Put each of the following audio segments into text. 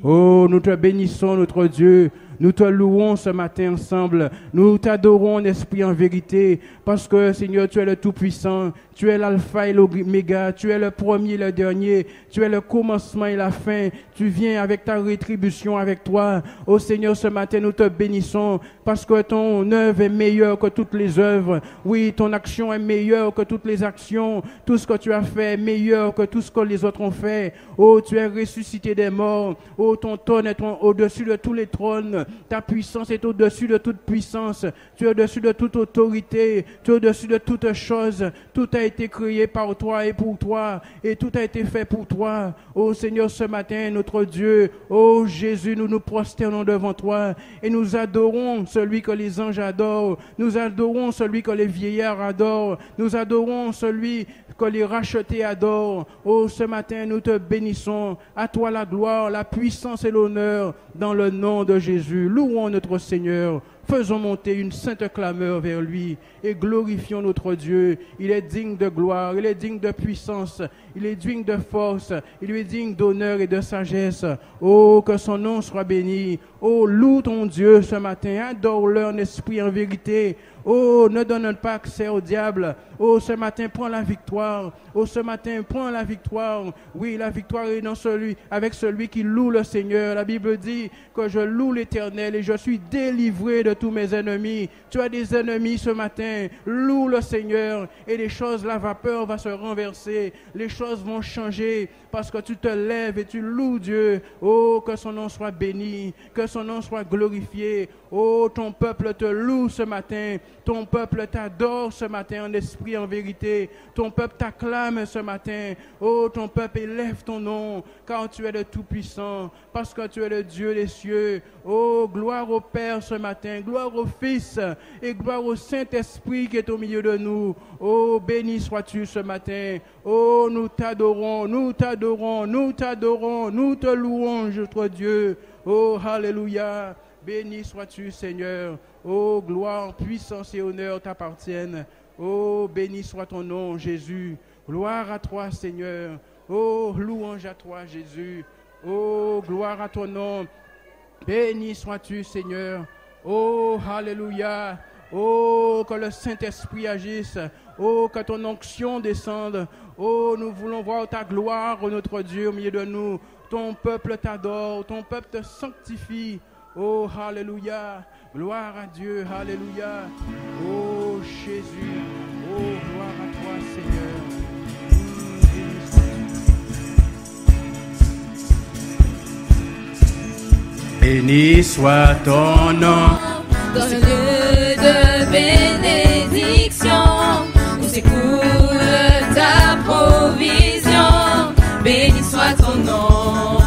Oh, nous te bénissons, notre Dieu. Nous te louons ce matin ensemble. Nous t'adorons en esprit, en vérité, parce que, Seigneur, tu es le Tout-Puissant. Tu es l'alpha et l'oméga. Tu es le premier et le dernier. Tu es le commencement et la fin. Tu viens avec ta rétribution avec toi. Oh Seigneur, ce matin, nous te bénissons parce que ton œuvre est meilleure que toutes les œuvres. Oui, ton action est meilleure que toutes les actions. Tout ce que tu as fait est meilleur que tout ce que les autres ont fait. Oh, tu es ressuscité des morts. Oh, ton trône est au-dessus de tous les trônes. Ta puissance est au-dessus de toute puissance. Tu es au-dessus de toute autorité. Tu es au-dessus de toute chose. Tout a été créé par toi et pour toi. Et tout a été fait pour toi. Oh Seigneur, ce matin, notre Dieu, oh Jésus, nous nous prosternons devant toi. Et nous adorons celui que les anges adorent. Nous adorons celui que les vieillards adorent. Nous adorons celui que les rachetés adorent. Oh, ce matin, nous te bénissons. À toi la gloire, la puissance et l'honneur dans le nom de Jésus. Louons notre Seigneur. Faisons monter une sainte clameur vers lui et glorifions notre Dieu. Il est digne de gloire, il est digne de puissance, il est digne de force, il est digne d'honneur et de sagesse. Oh, que son nom soit béni. Oh, loue ton Dieu ce matin, adore-le en esprit, en vérité. Oh, ne donne pas accès au diable. Oh, ce matin, prends la victoire. Oh, ce matin, prends la victoire. Oui, la victoire est dans avec celui qui loue le Seigneur. La Bible dit que je loue l'Éternel et je suis délivré de tous mes ennemis. Tu as des ennemis ce matin. Loue le Seigneur et les choses, la vapeur va se renverser. Les choses vont changer parce que tu te lèves et tu loues Dieu. Oh, que son nom soit béni, que son nom soit glorifié. Oh, ton peuple te loue ce matin. Ton peuple t'adore ce matin en esprit, en vérité. Ton peuple t'acclame ce matin. Oh, ton peuple élève ton nom, car tu es le Tout-Puissant, parce que tu es le Dieu des cieux. Oh, gloire au Père ce matin, gloire au Fils et gloire au Saint-Esprit qui est au milieu de nous. Oh, béni sois-tu ce matin. Oh, nous t'adorons, nous t'adorons, nous t'adorons, nous te louons, notre Dieu. Oh, alléluia. Béni sois-tu, Seigneur. Oh, gloire, puissance et honneur t'appartiennent. Oh, béni soit ton nom, Jésus. Gloire à toi, Seigneur. Oh, louange à toi, Jésus. Oh, gloire à ton nom. Béni sois-tu, Seigneur. Oh, alléluia. Oh, que le Saint-Esprit agisse. Oh, que ton onction descende. Oh, nous voulons voir ta gloire, notre Dieu, au milieu de nous. Ton peuple t'adore, ton peuple te sanctifie. Oh, alléluia. Gloire à Dieu, alléluia. Oh, Jésus. Oh, gloire à toi, Seigneur. Béni soit ton nom. Dans le lieu de bénédiction, où s'écoule ta provision. Béni soit ton nom.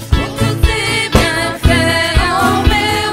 Pour tous tes bienfaits envers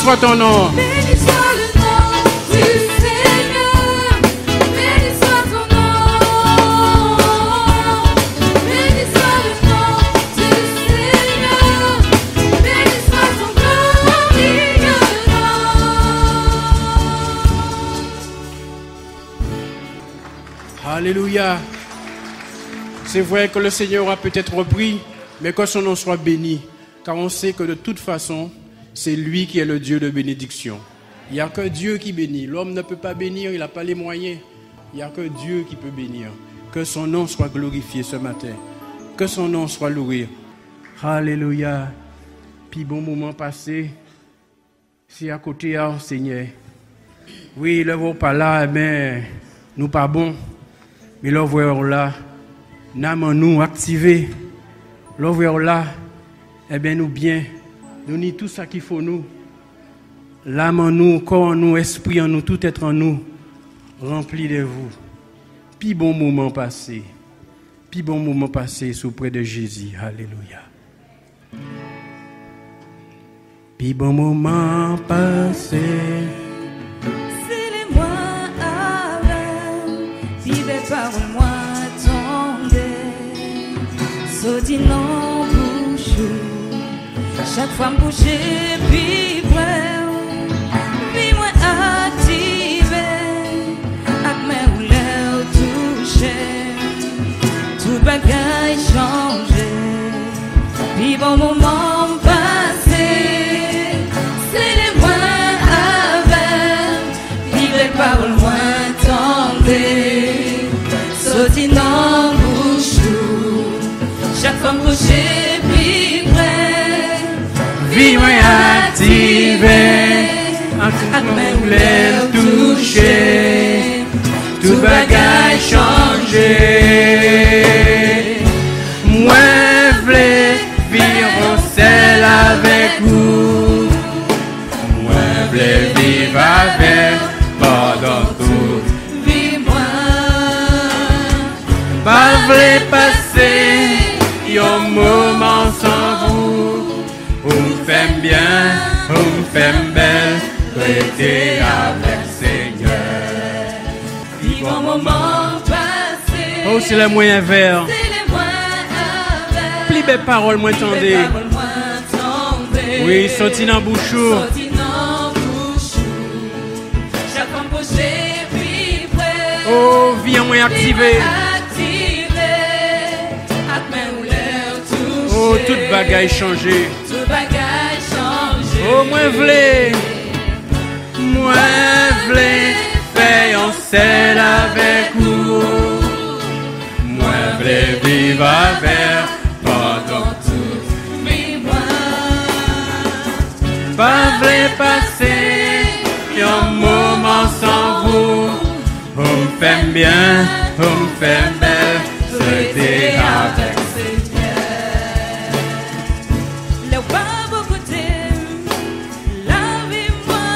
soit ton nom. Béni soit le nom du Seigneur. Béni soit ton nom. Béni soit le nom du Seigneur. Béni soit ton glorieux nom. Alléluia. C'est vrai que le Seigneur a peut-être repris, mais que son nom soit béni. Car on sait que de toute façon, c'est lui qui est le Dieu de bénédiction. Il n'y a que Dieu qui bénit. L'homme ne peut pas bénir, il n'a pas les moyens. Il n'y a que Dieu qui peut bénir. Que son nom soit glorifié ce matin. Que son nom soit loué. Alléluia. Puis bon moment passé, c'est à côté, hein, Seigneur. Oui, le voit pas là, mais nous pas bon. Mais le voyons là, nous activé. Le voyons là, eh bien nous bien. Nous ni tout ça qu'il faut nous. L'âme en nous, corps en nous, esprit en nous, tout être en nous, rempli de vous. Puis bon moment passé. Puis bon moment passé auprès de Jésus. Alléluia. Puis bon moment passé. C'est les mois avant, vive parole-moi tomber. Saudi non bouche, chaque fois me boucher, puis près, puis moi activé, avec mes rouleurs touchées, tout bagaille changé, puis bon moment passé. Parole moins tendée, sauter dans bouchou, chaque femme bouchée, puis près, vie moins activée, avec mes rouleurs touchées, tout bagaille changé. Moi, v'lais vivre en sel avec vous, moi, v'lais vivre avec pendant tout. Vis-moi, pas v'lais passer un moment sans vous. On me fait bien, on me fait belle, rester avec Seigneur. vis bon moment passé. Oh, c'est le moyen vert. C'est les mois avec. Plus belle parole, moins tendée. Parole moins tendée. Oui, sorti dans bouchou. Sorti dans bouchou, chaque femme bouchée, puis près. Oh, vie en moins activée. Oh, toute bagaille changée. Tout bagaille changé. Oh, moi v'lais faire un sel avec vous. Moi v'lais vivre avec pendant tout. Vis-moi, Pas v'lais passer un moment sans vous. On me fait bien, on me fait belle, c'était avec. le pas beaucoup t'aime, la vie moi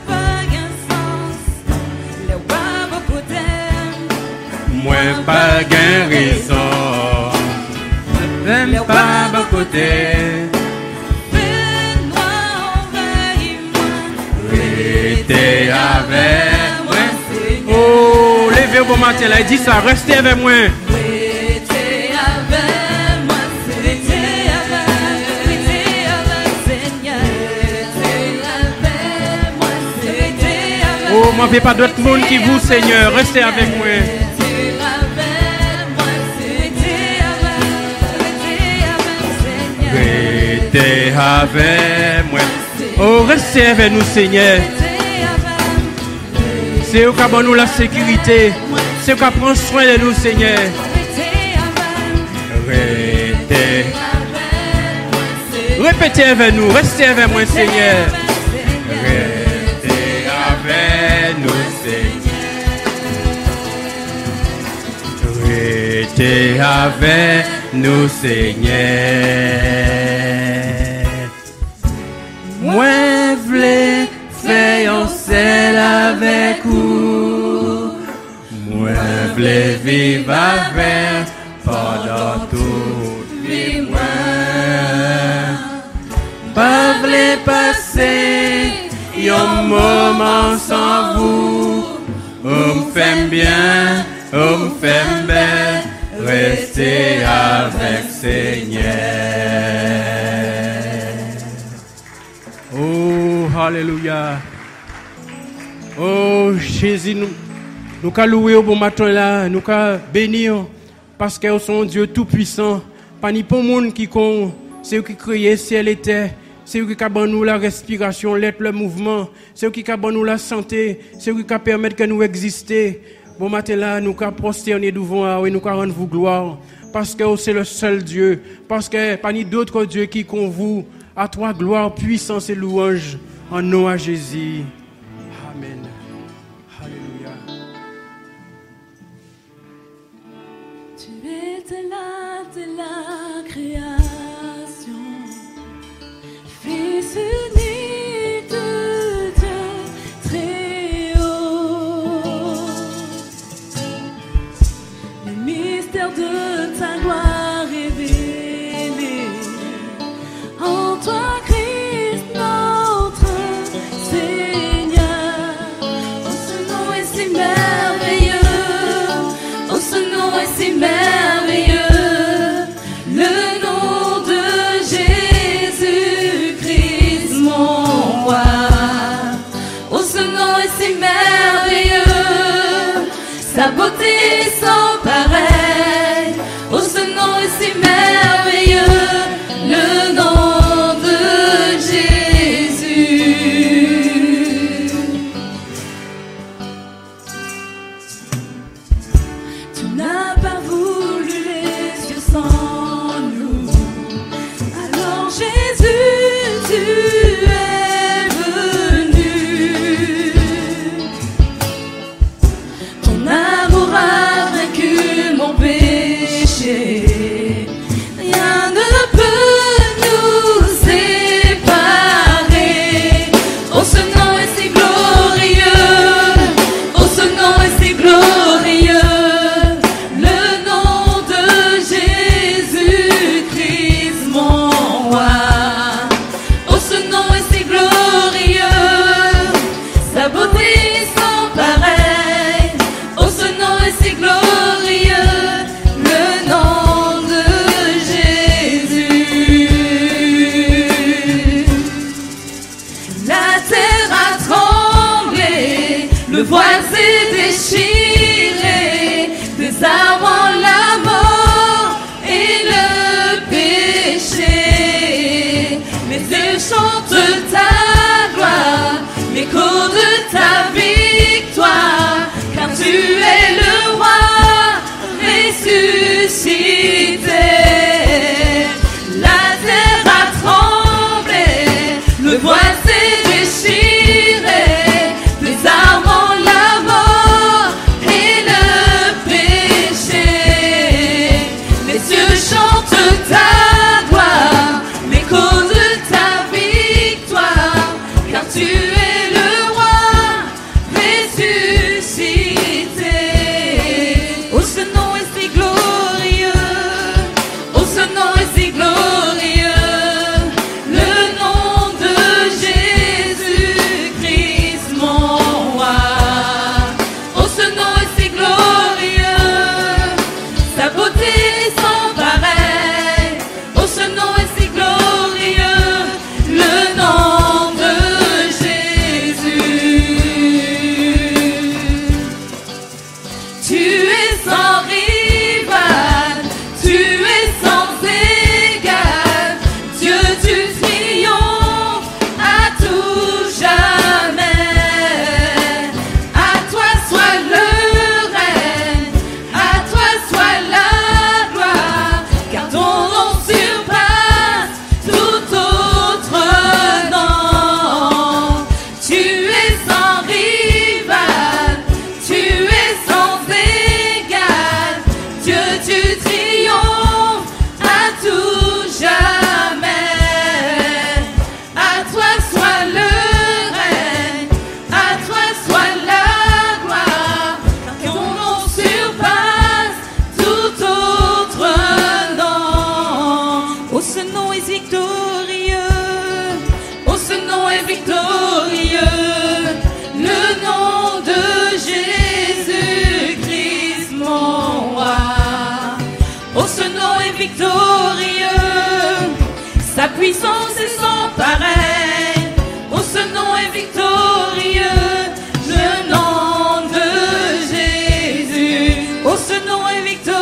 pas gain sens. Le pas beaucoup t'aime, Moi pas gain raison. J'aime pas beaucoup t'aimer. fais-moi envahis-moi. Restez avec moi. Seigneur. Oh, levez vos matin là, il dit ça, restez avec moi. Restez avec moi, restez avec Seigneur. Restez avec moi, restez avec. Oh, moi, je pas d'autre monde qui vous, Seigneur, restez avec moi. Restez avec moi, restez avec Seigneur. Restez avec moi. Oh, restez avec nous, Seigneur. C'est eux qui ont nous la sécurité. C'est eux qui prennent soin de nous, Seigneur. Restez. Répétez avec nous, restez avec moi, Seigneur. Restez avec nous, Seigneur. Restez avec nous, Seigneur. Moi, v'lais faire un sel avec vous. Moi, v'lais vivre avec pendant toute vie. Moi, pas v'lais passer comment sans vous? On fait bien, on fait belle, restez avec Seigneur. Oh, alléluia. Oh, Jésus, nous qu'à louer au bon matin là, nous qu'à bénir, parce que son Dieu tout-puissant, pas ni pour monde qui con, c'est eux qui créent ciel et terre, c'est eux qui capent nous la respiration, l'être, le mouvement, c'est eux qui capent nous la santé, c'est eux qui permettent que nous exister. Bon matin là, nous qu'à prosterner devant et nous qu'à rendre vous gloire, parce que c'est le seul Dieu, parce que pas ni d'autres dieux qui con vous, à toi gloire, puissance et louange, en nom à Jésus. Amen. Alléluia. Tu étais là dès la création, Fils unique de Dieu très haut. Le mystère de ta gloire révélé en toi, Christ notre Seigneur. Oh, ce nom est si merveilleux, oh, ce nom est si merveilleux, le nom de Jésus-Christ mon roi. Oh, ce nom est si merveilleux, sa beauté sans pareil. Oh, ce nom est si merveilleux, le nom de Jésus. Tu n'as pas voulu les cieux sans nous. Alors Jésus, tu es venu. Ton amour a vaincu mon péché. Rien ne peut nous séparer. Oh, ce nom est si glorieux. Oh, ce nom est si glorieux. Le nom de Jésus-Christ mon roi. Oh, ce nom est si glorieux, sa beauté sans pareil. Oh, ce nom est si glorieux, le nom de Jésus. La terre a tremblé, le voile s'est déchiré, désarmant la mort et le péché. Les cieux chantent ta gloire, l'écho de ta victoire, car tu es le roi ressuscité. La terre a tremblé, le voile s'est déchiré, désarmant la mort et le péché. Les cieux chantent ta gloire, l'écho de ta victoire, car tu es le roi ressuscité. Oh, ce nom est si glorieux, oh, ce nom est si glorieux, le nom de Jésus-Christ mon roi. Oh, ce nom est si glorieux, sa beauté sans pareil. Oh, ce nom est si glorieux, le nom de Jésus. Tu es sans rival, tu es sans égal, Dieu du triomphe à tout jamais. À toi soit le règne, à toi soit la gloire, car ton nom surpasse tout autre nom. Tu es sans rival, tu es sans égal, Dieu du triomphe à tout jamais. À toi soit le règne, à toi soit la gloire, car ton nom surpasse tout autre nom. Oh, ce nom est victorieux, oh, ce nom est victorieux, puissance est sans pareil. Oh, ce nom est victorieux, le nom de Jésus. Oh, ce nom est victorieux,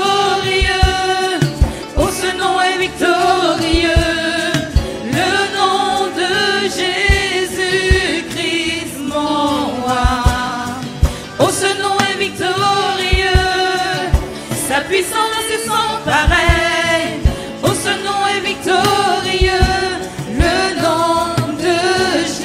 oh, ce nom est victorieux, le nom de Jésus-Christ, mon roi. Oh, ce nom est victorieux, sa puissance est sans pareil. Oh, ce nom est victorieux, le nom de Jésus.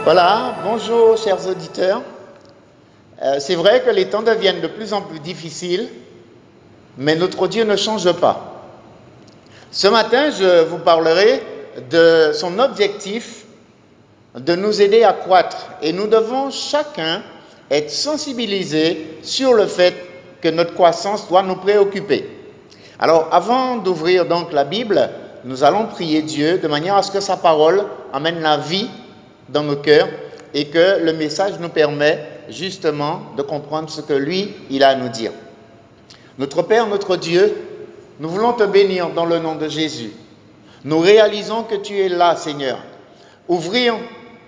Voilà, bonjour chers auditeurs. C'est vrai que les temps deviennent de plus en plus difficiles, mais notre Dieu ne change pas. Ce matin, je vous parlerai de son objectif de nous aider à croître. Et nous devons chacun être sensibilisés sur le fait que notre croissance doit nous préoccuper. Alors, avant d'ouvrir donc la Bible, nous allons prier Dieu de manière à ce que sa parole amène la vie dans nos cœurs et que le message nous permet justement de comprendre ce que lui, il a à nous dire. Notre Père, notre Dieu, nous voulons te bénir dans le nom de Jésus. Nous réalisons que tu es là, Seigneur. Ouvrir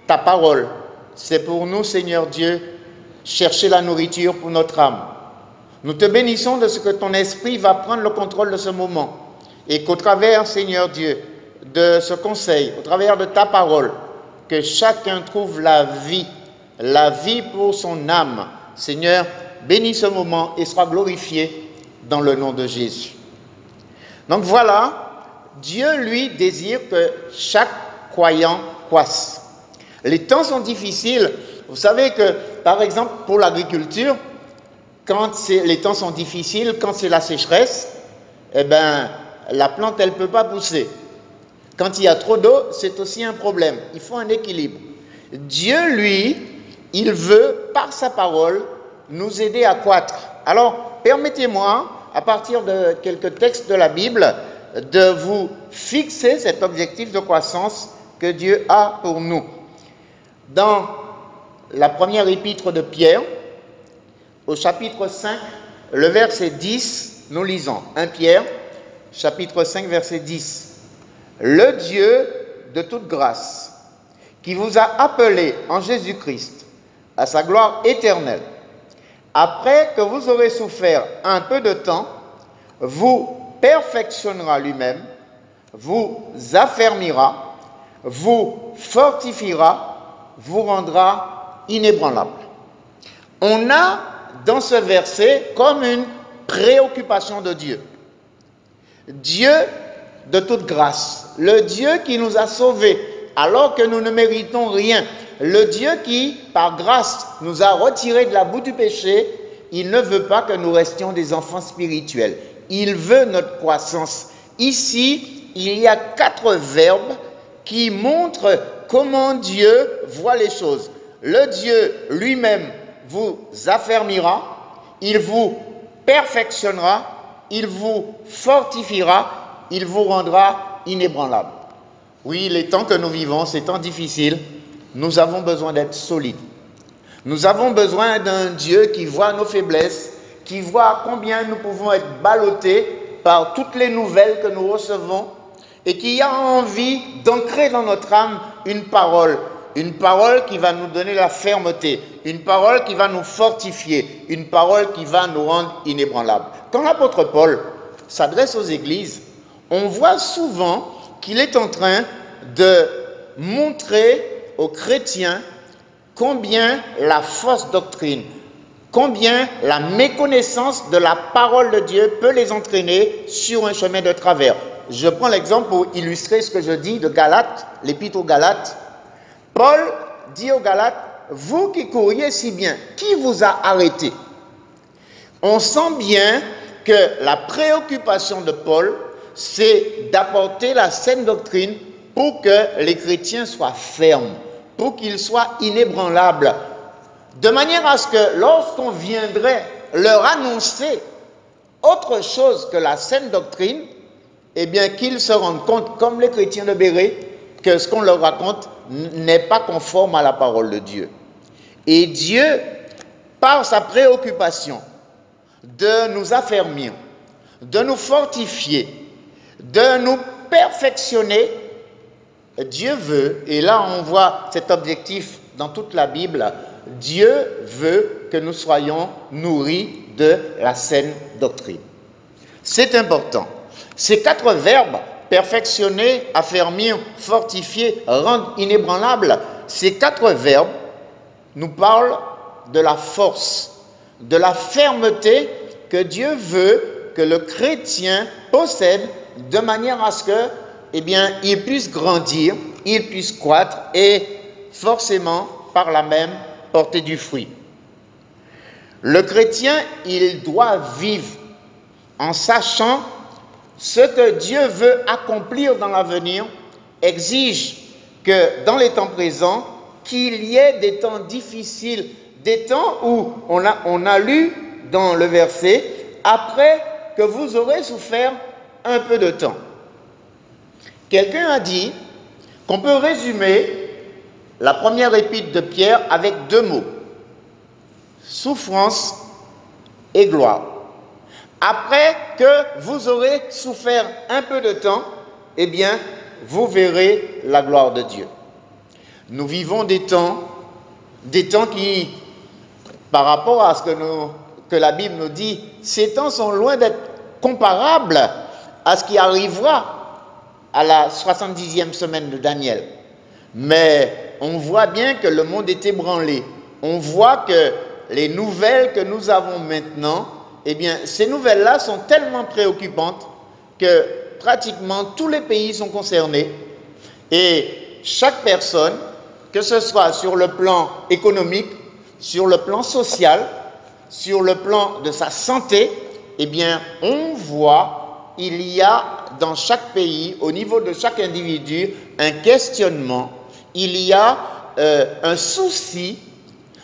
ta parole, c'est pour nous, Seigneur Dieu, chercher la nourriture pour notre âme. Nous te bénissons de ce que ton esprit va prendre le contrôle de ce moment et qu'au travers, Seigneur Dieu, de ce conseil, au travers de ta parole, que chacun trouve la vie pour son âme. Seigneur, bénis ce moment et sois glorifié dans le nom de Jésus. Donc voilà, Dieu, lui, désire que chaque croyant croisse. Les temps sont difficiles. Vous savez que, par exemple, pour l'agriculture, quand les temps sont difficiles, quand c'est la sécheresse, eh ben, la plante, elle ne peut pas pousser. Quand il y a trop d'eau, c'est aussi un problème. Il faut un équilibre. Dieu, lui, il veut, par sa parole, nous aider à croître. Alors, permettez-moi, à partir de quelques textes de la Bible, de vous fixer cet objectif de croissance que Dieu a pour nous. Dans la première épître de Pierre, au chapitre 5, le verset 10, nous lisons 1 Pierre, chapitre 5, verset 10. Le Dieu de toute grâce, qui vous a appelé en Jésus-Christ à sa gloire éternelle, après que vous aurez souffert un peu de temps, vous perfectionnera lui-même, vous affermira, vous fortifiera, vous rendra inébranlable. On a dans ce verset comme une préoccupation de Dieu. Dieu de toute grâce, le Dieu qui nous a sauvés alors que nous ne méritons rien, le Dieu qui, par grâce, nous a retirés de la boue du péché, il ne veut pas que nous restions des enfants spirituels. Il veut notre croissance. Ici, il y a 4 verbes qui montrent comment Dieu voit les choses. Le Dieu lui-même vous affermira, il vous perfectionnera, il vous fortifiera, il vous rendra inébranlable. Oui, les temps que nous vivons, ces temps difficiles, nous avons besoin d'être solides. Nous avons besoin d'un Dieu qui voit nos faiblesses, qui voit combien nous pouvons être ballottés par toutes les nouvelles que nous recevons et qui a envie d'ancrer dans notre âme une parole qui va nous donner la fermeté, une parole qui va nous fortifier, une parole qui va nous rendre inébranlables. Quand l'apôtre Paul s'adresse aux églises, on voit souvent qu'il est en train de montrer aux chrétiens combien la fausse doctrine, combien la méconnaissance de la parole de Dieu peut les entraîner sur un chemin de travers. Je prends l'exemple pour illustrer ce que je dis de Galates, l'épître aux Galates. Paul dit aux Galates, vous qui couriez si bien, qui vous a arrêté? On sent bien que la préoccupation de Paul, c'est d'apporter la saine doctrine pour que les chrétiens soient fermes, pour qu'ils soient inébranlables, de manière à ce que lorsqu'on viendrait leur annoncer autre chose que la saine doctrine, eh bien qu'ils se rendent compte, comme les chrétiens de Béret, que ce qu'on leur raconte n'est pas conforme à la parole de Dieu. Et Dieu, par sa préoccupation de nous affermir, de nous fortifier, de nous perfectionner, Dieu veut, et là on voit cet objectif dans toute la Bible, Dieu veut que nous soyons nourris de la saine doctrine. C'est important. Ces 4 verbes, perfectionner, affermir, fortifier, rendre inébranlable, ces 4 verbes nous parlent de la force, de la fermeté que Dieu veut que le chrétien possède de manière à ce que, il puisse grandir, il puisse croître et forcément, par là même, porter du fruit. Le chrétien, il doit vivre en sachant ce que Dieu veut accomplir dans l'avenir, exige que dans les temps présents, qu'il y ait des temps difficiles, des temps où on a lu dans le verset, après que vous aurez souffert un peu de temps. Quelqu'un a dit qu'on peut résumer la première épître de Pierre avec 2 mots, souffrance et gloire. Après que vous aurez souffert un peu de temps, vous verrez la gloire de Dieu. Nous vivons des temps qui, par rapport à ce que la Bible nous dit, ces temps sont loin d'être comparables à ce qui arrivera à la 70e semaine de Daniel. Mais on voit bien que le monde est ébranlé. On voit que les nouvelles que nous avons maintenant, ces nouvelles-là sont tellement préoccupantes que pratiquement tous les pays sont concernés. Et chaque personne, que ce soit sur le plan économique, sur le plan social, sur le plan de sa santé, on voit il y a dans chaque pays, au niveau de chaque individu, un questionnement. Il y a un souci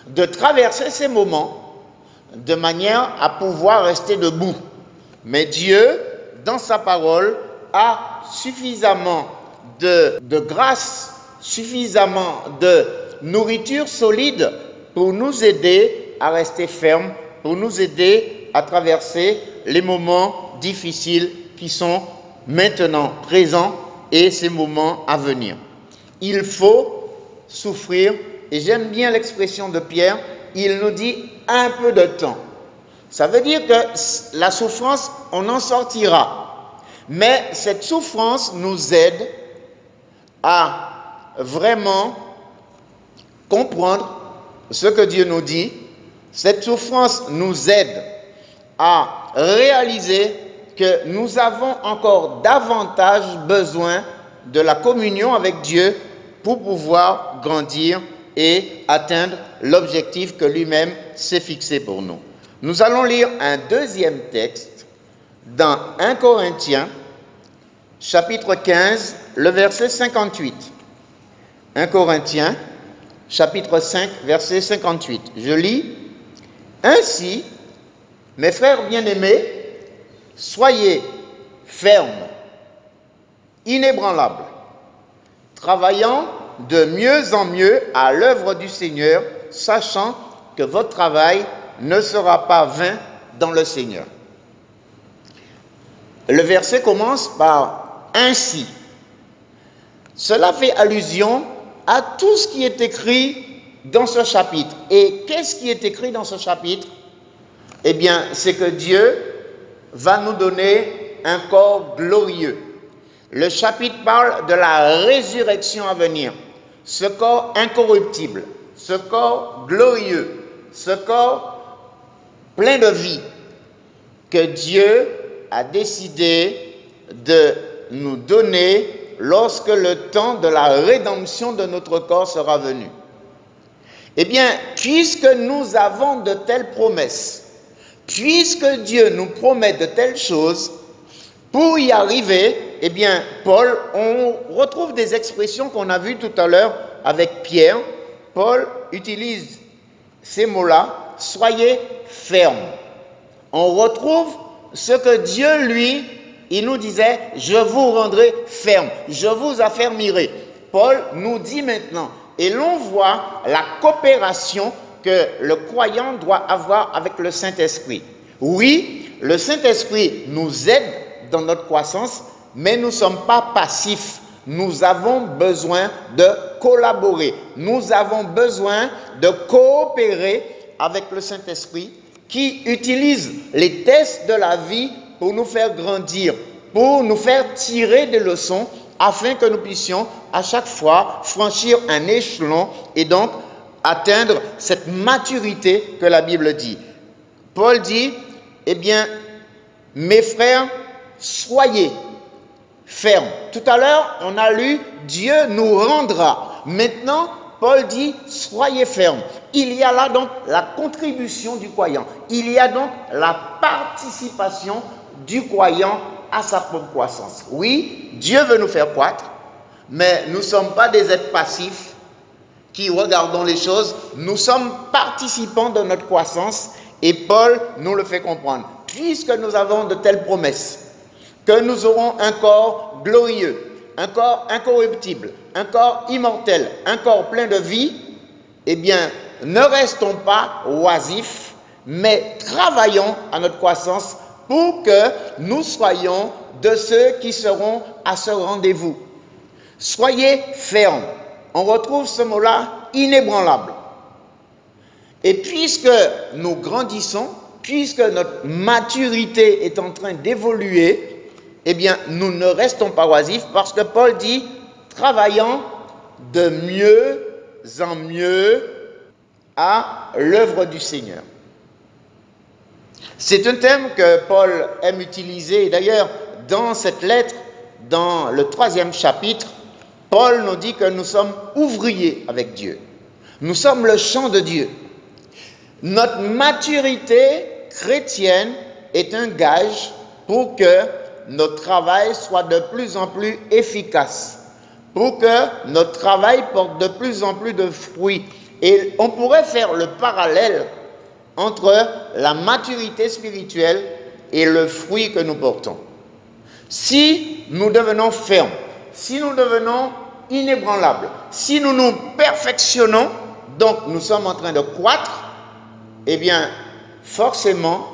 de traverser ces moments de manière à pouvoir rester debout. Mais Dieu, dans sa parole, a suffisamment de grâce, suffisamment de nourriture solide pour nous aider à rester fermes, pour nous aider à traverser les moments difficiles qui sont maintenant présents et ces moments à venir. Il faut souffrir, et j'aime bien l'expression de Pierre, il nous dit un peu de temps. Ça veut dire que la souffrance, on en sortira. Mais cette souffrance nous aide à vraiment comprendre ce que Dieu nous dit. Cette souffrance nous aide à réaliser que nous avons encore davantage besoin de la communion avec Dieu pour pouvoir grandir et atteindre l'objectif que lui-même s'est fixé pour nous. Nous allons lire un deuxième texte dans 1 Corinthiens, chapitre 15, le verset 58. 1 Corinthiens, chapitre 5, verset 58. Je lis. Ainsi, mes frères bien-aimés, soyez fermes, inébranlables, travaillant de mieux en mieux à l'œuvre du Seigneur, sachant que votre travail ne sera pas vain dans le Seigneur. Le verset commence par « ainsi ». Cela fait allusion à tout ce qui est écrit dans ce chapitre. Et qu'est-ce qui est écrit dans ce chapitre? C'est que Dieu va nous donner un corps glorieux. Le chapitre parle de la résurrection à venir. Ce corps incorruptible, ce corps glorieux, ce corps plein de vie que Dieu a décidé de nous donner lorsque le temps de la rédemption de notre corps sera venu. Puisque nous avons de telles promesses, puisque Dieu nous promet de telles choses, pour y arriver, Paul, on retrouve des expressions qu'on a vues tout à l'heure avec Pierre. Paul utilise ces mots-là, soyez fermes. On retrouve ce que Dieu, lui, il nous disait, je vous rendrai ferme, je vous affermirai. Paul nous dit maintenant, et l'on voit la coopération que le croyant doit avoir avec le Saint-Esprit. Oui, le Saint-Esprit nous aide dans notre croissance, mais nous ne sommes pas passifs. Nous avons besoin de collaborer. Nous avons besoin de coopérer avec le Saint-Esprit qui utilise les tests de la vie pour nous faire grandir, pour nous faire tirer des leçons afin que nous puissions à chaque fois franchir un échelon et donc atteindre cette maturité que la Bible dit. Paul dit, eh bien, mes frères, soyez fermes. Tout à l'heure, on a lu, Dieu nous rendra. Maintenant, Paul dit, soyez fermes. Il y a là donc la contribution du croyant. Il y a donc la participation du croyant à sa propre croissance. Oui, Dieu veut nous faire croître, mais nous ne sommes pas des êtres passifs qui regardons les choses. Nous sommes participants de notre croissance et Paul nous le fait comprendre. Puisque nous avons de telles promesses, que nous aurons un corps glorieux, un corps incorruptible, un corps immortel, un corps plein de vie, eh bien, ne restons pas oisifs, mais travaillons à notre croissance pour que nous soyons de ceux qui seront à ce rendez-vous. Soyez fermes. On retrouve ce mot-là, inébranlable. Et puisque nous grandissons, puisque notre maturité est en train d'évoluer, eh bien, nous ne restons pas oisifs parce que Paul dit, travaillant de mieux en mieux à l'œuvre du Seigneur. C'est un thème que Paul aime utiliser. D'ailleurs, dans cette lettre, dans le 3e chapitre, Paul nous dit que nous sommes ouvriers avec Dieu. Nous sommes le champ de Dieu. Notre maturité chrétienne est un gage pour que notre travail soit de plus en plus efficace, pour que notre travail porte de plus en plus de fruits. Et on pourrait faire le parallèle entre la maturité spirituelle et le fruit que nous portons. Si nous devenons fermes, si nous devenons inébranlables, si nous nous perfectionnons, donc nous sommes en train de croître, eh bien, forcément,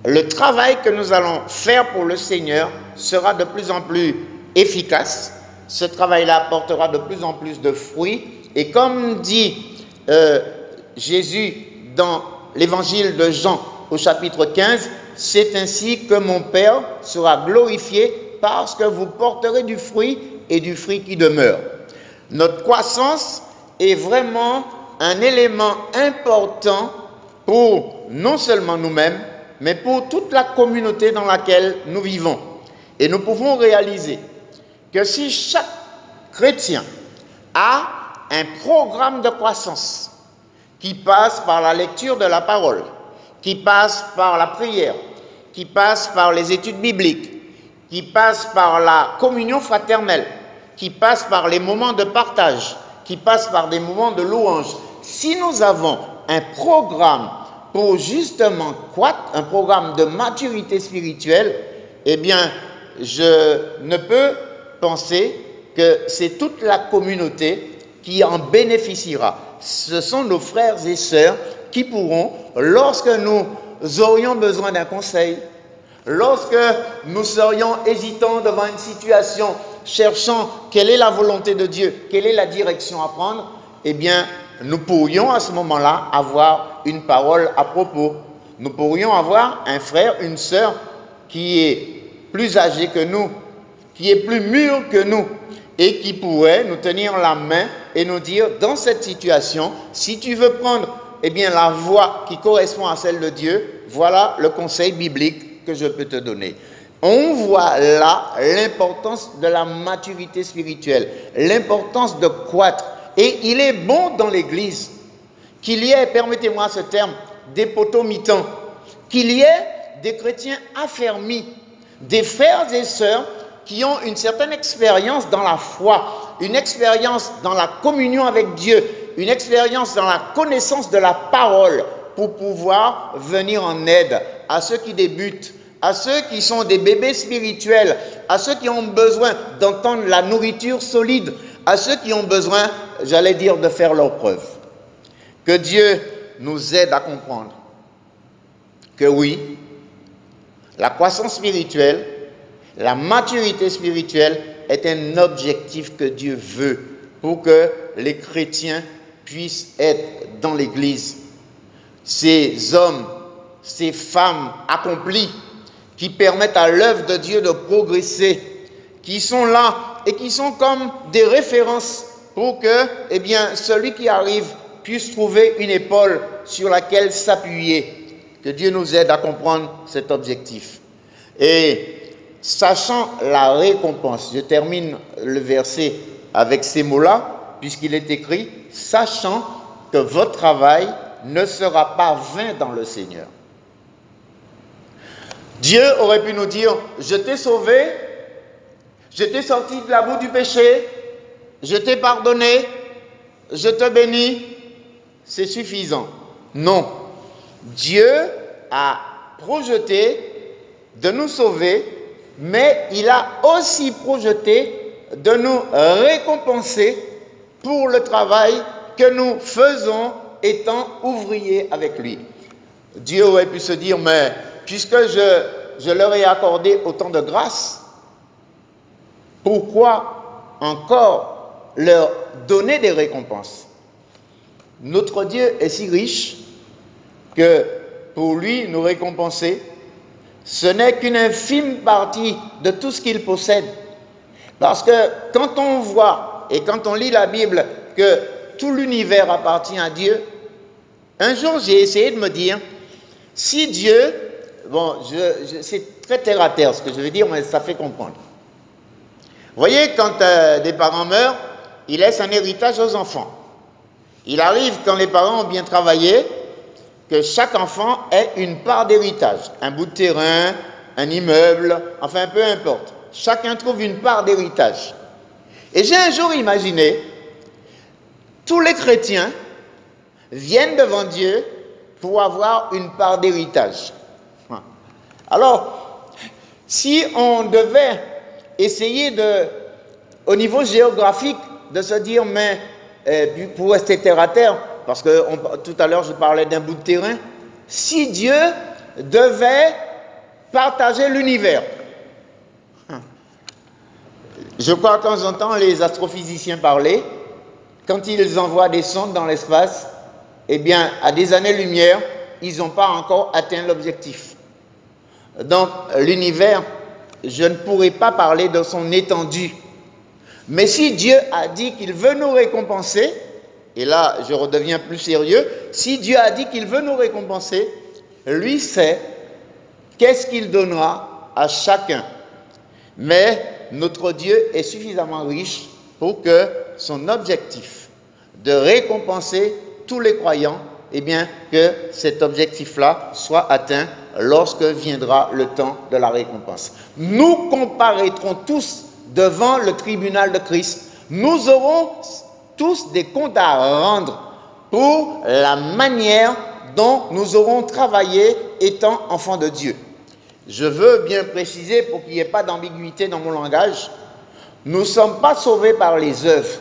le travail que nous allons faire pour le Seigneur sera de plus en plus efficace. Ce travail-là apportera de plus en plus de fruits. Et comme dit Jésus dans l'évangile de Jean au chapitre 15, c'est ainsi que mon Père sera glorifié parce que vous porterez du fruit et du fruit qui demeure. Notre croissance est vraiment un élément important pour non seulement nous-mêmes, mais pour toute la communauté dans laquelle nous vivons. Et nous pouvons réaliser que si chaque chrétien a un programme de croissance qui passe par la lecture de la parole, qui passe par la prière, qui passe par les études bibliques, qui passe par la communion fraternelle, qui passe par les moments de partage, qui passe par des moments de louange. Si nous avons un programme pour justement croître, un programme de maturité spirituelle, eh bien, je ne peux penser que c'est toute la communauté qui en bénéficiera. Ce sont nos frères et sœurs qui pourront, lorsque nous aurions besoin d'un conseil, lorsque nous serions hésitants devant une situation, cherchant quelle est la volonté de Dieu, quelle est la direction à prendre, eh bien, nous pourrions à ce moment-là avoir une parole à propos. Nous pourrions avoir un frère, une sœur qui est plus âgé que nous, qui est plus mûr que nous et qui pourrait nous tenir la main et nous dire, dans cette situation, si tu veux prendre la voie qui correspond à celle de Dieu, voilà le conseil biblique que je peux te donner. On voit là l'importance de la maturité spirituelle, l'importance de croître. Et il est bon dans l'Église qu'il y ait, permettez-moi ce terme, des potomitans, qu'il y ait des chrétiens affermis, des frères et sœurs qui ont une certaine expérience dans la foi, une expérience dans la communion avec Dieu, une expérience dans la connaissance de la parole pour pouvoir venir en aide à ceux qui débutent, à ceux qui sont des bébés spirituels, à ceux qui ont besoin d'entendre la nourriture solide, à ceux qui ont besoin, j'allais dire, de faire leurs preuves. Que Dieu nous aide à comprendre que oui, la croissance spirituelle, la maturité spirituelle est un objectif que Dieu veut pour que les chrétiens puissent être dans l'Église. Ces hommes, ces femmes accomplis qui permettent à l'œuvre de Dieu de progresser, qui sont là et qui sont comme des références pour que, eh bien, celui qui arrive puisse trouver une épaule sur laquelle s'appuyer. Que Dieu nous aide à comprendre cet objectif. Et sachant la récompense, je termine le verset avec ces mots-là, puisqu'il est écrit, sachant que votre travail ne sera pas vain dans le Seigneur. Dieu aurait pu nous dire, je t'ai sauvé, je t'ai sorti de la boue du péché, je t'ai pardonné, je te bénis, c'est suffisant. Non, Dieu a projeté de nous sauver, mais il a aussi projeté de nous récompenser pour le travail que nous faisons étant ouvriers avec lui. Dieu aurait pu se dire, mais puisque je leur ai accordé autant de grâce, pourquoi encore leur donner des récompenses? Notre Dieu est si riche que pour lui nous récompenser, ce n'est qu'une infime partie de tout ce qu'il possède. Parce que quand on voit et quand on lit la Bible que tout l'univers appartient à Dieu, un jour j'ai essayé de me dire, si Dieu, bon, c'est très terre à terre ce que je veux dire, mais ça fait comprendre. Vous voyez, quand des parents meurent, ils laissent un héritage aux enfants. Il arrive, quand les parents ont bien travaillé, que chaque enfant ait une part d'héritage, un bout de terrain, un immeuble, enfin peu importe. Chacun trouve une part d'héritage. Et j'ai un jour imaginé, tous les chrétiens viennent devant Dieu pour avoir une part d'héritage. Alors, si on devait essayer au niveau géographique, de se dire, mais pour rester terre à terre, parce que tout à l'heure je parlais d'un bout de terrain, si Dieu devait partager l'univers, je crois de temps en temps les astrophysiciens parlaient, quand ils envoient des sondes dans l'espace, eh bien à des années-lumière, ils n'ont pas encore atteint l'objectif. Donc l'univers, je ne pourrais pas parler de son étendue. Mais si Dieu a dit qu'il veut nous récompenser, et là je redeviens plus sérieux, si Dieu a dit qu'il veut nous récompenser, lui sait qu'est-ce qu'il donnera à chacun. Mais notre Dieu est suffisamment riche pour que son objectif de récompenser tous les croyants, eh bien que cet objectif-là soit atteint lorsque viendra le temps de la récompense. Nous comparaîtrons tous devant le tribunal de Christ. Nous aurons tous des comptes à rendre pour la manière dont nous aurons travaillé étant enfants de Dieu. Je veux bien préciser pour qu'il n'y ait pas d'ambiguïté dans mon langage, nous ne sommes pas sauvés par les œuvres,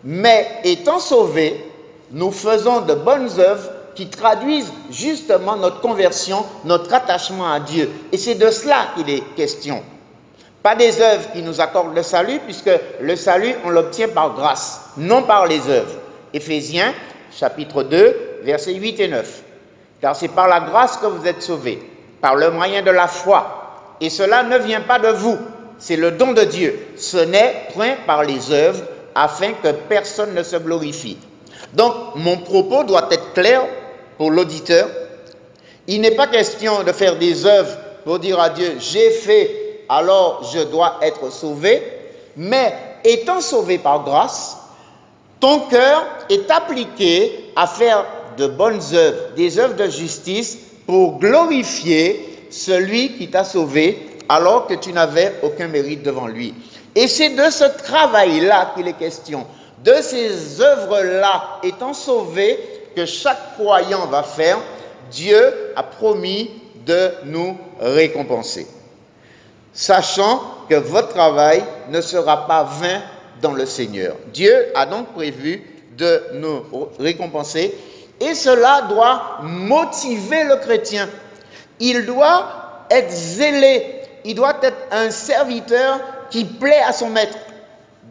mais étant sauvés, nous faisons de bonnes œuvres qui traduisent justement notre conversion, notre attachement à Dieu. Et c'est de cela qu'il est question. Pas des œuvres qui nous accordent le salut, puisque le salut, on l'obtient par grâce, non par les œuvres. Éphésiens, chapitre 2, versets 8 et 9. Car c'est par la grâce que vous êtes sauvés, par le moyen de la foi. Et cela ne vient pas de vous, c'est le don de Dieu. Ce n'est point par les œuvres, afin que personne ne se glorifie. Donc, mon propos doit être clair pour l'auditeur. Il n'est pas question de faire des œuvres pour dire à Dieu, j'ai fait, alors je dois être sauvé. Mais étant sauvé par grâce, ton cœur est appliqué à faire de bonnes œuvres, des œuvres de justice pour glorifier celui qui t'a sauvé alors que tu n'avais aucun mérite devant lui. Et c'est de ce travail-là qu'il est question, de ces œuvres-là étant sauvées que chaque croyant va faire. Dieu a promis de nous récompenser. Sachant que votre travail ne sera pas vain dans le Seigneur. Dieu a donc prévu de nous récompenser et cela doit motiver le chrétien. Il doit être zélé, il doit être un serviteur qui plaît à son maître.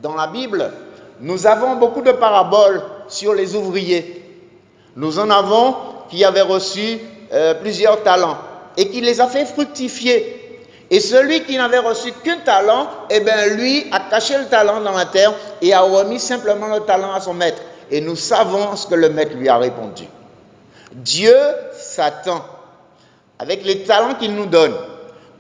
Dans la Bible, nous avons beaucoup de paraboles sur les ouvriers. Nous en avons qui avaient reçu plusieurs talents et qui les a fait fructifier. Et celui qui n'avait reçu qu'un talent, eh bien lui a caché le talent dans la terre et a remis simplement le talent à son maître. Et nous savons ce que le maître lui a répondu. Dieu s'attend, avec les talents qu'il nous donne,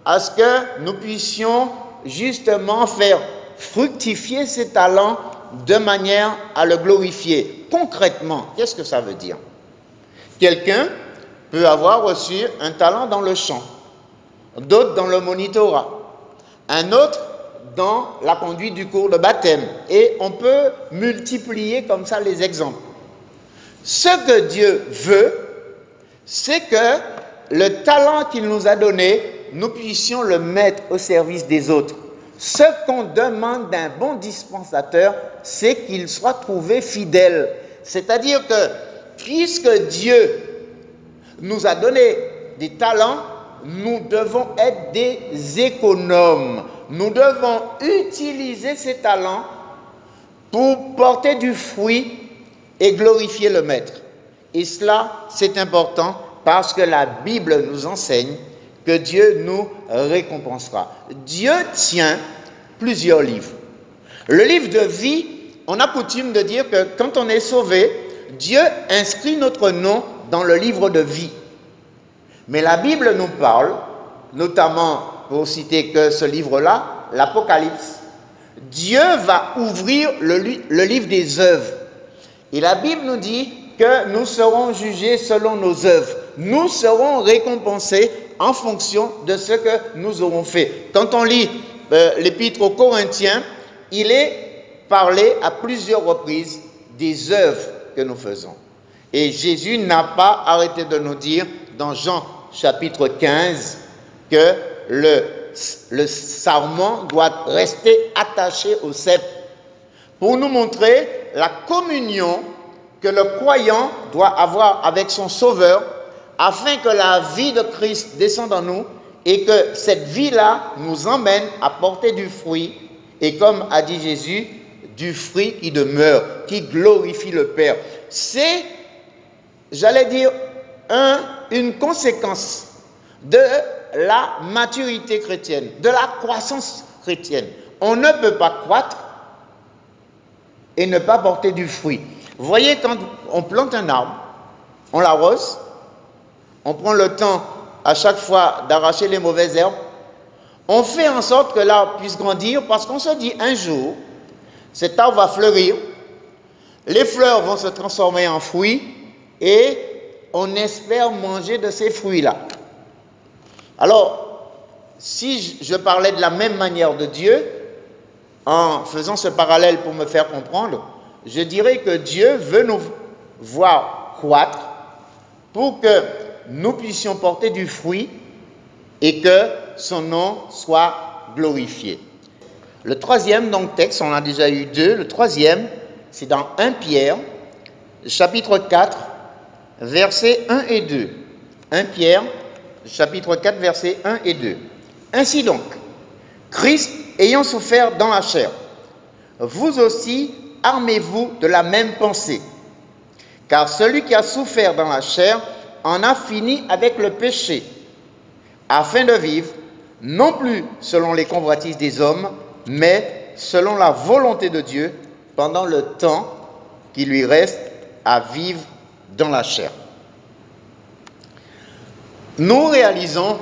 à ce que nous puissions justement faire fructifier ces talents de manière à le glorifier. Concrètement, qu'est-ce que ça veut dire? Quelqu'un peut avoir reçu un talent dans le chant, d'autres dans le monitorat, un autre dans la conduite du cours de baptême. Et on peut multiplier comme ça les exemples. Ce que Dieu veut, c'est que le talent qu'il nous a donné, nous puissions le mettre au service des autres. Ce qu'on demande d'un bon dispensateur, c'est qu'il soit trouvé fidèle. C'est-à-dire que, puisque Dieu nous a donné des talents, nous devons être des économes. Nous devons utiliser ces talents pour porter du fruit et glorifier le Maître. Et cela, c'est important parce que la Bible nous enseigne que Dieu nous récompensera. Dieu tient plusieurs livres. Le livre de vie, on a coutume de dire que quand on est sauvé, Dieu inscrit notre nom dans le livre de vie. Mais la Bible nous parle, notamment pour citer que ce livre-là, l'Apocalypse, Dieu va ouvrir le livre des œuvres. Et la Bible nous dit que nous serons jugés selon nos œuvres. Nous serons récompensés en fonction de ce que nous aurons fait. Quand on lit l'épître aux Corinthiens, il est parlé à plusieurs reprises des œuvres que nous faisons. Et Jésus n'a pas arrêté de nous dire dans Jean chapitre 15 que le sarment doit rester attaché au cep pour nous montrer la communion que le croyant doit avoir avec son Sauveur afin que la vie de Christ descende en nous et que cette vie-là nous emmène à porter du fruit et comme a dit Jésus, du fruit qui demeure, qui glorifie le Père. C'est, j'allais dire, une conséquence de la maturité chrétienne, de la croissance chrétienne. On ne peut pas croître et ne pas porter du fruit. Vous voyez, quand on plante un arbre, on l'arrose, on prend le temps à chaque fois d'arracher les mauvaises herbes, on fait en sorte que l'arbre puisse grandir parce qu'on se dit un jour, cet arbre va fleurir, les fleurs vont se transformer en fruits et on espère manger de ces fruits-là. Alors, si je parlais de la même manière de Dieu, en faisant ce parallèle pour me faire comprendre, je dirais que Dieu veut nous voir croître pour que nous puissions porter du fruit et que son nom soit glorifié. Le troisième donc, texte, on a déjà eu deux, le troisième, c'est dans 1 Pierre, chapitre 4, versets 1 et 2. 1 Pierre, chapitre 4, versets 1 et 2. Ainsi donc, Christ ayant souffert dans la chair, vous aussi armez-vous de la même pensée. Car celui qui a souffert dans la chair en a fini avec le péché, afin de vivre, non plus selon les convoitises des hommes, mais selon la volonté de Dieu, pendant le temps qui lui reste à vivre dans la chair. Nous réalisons,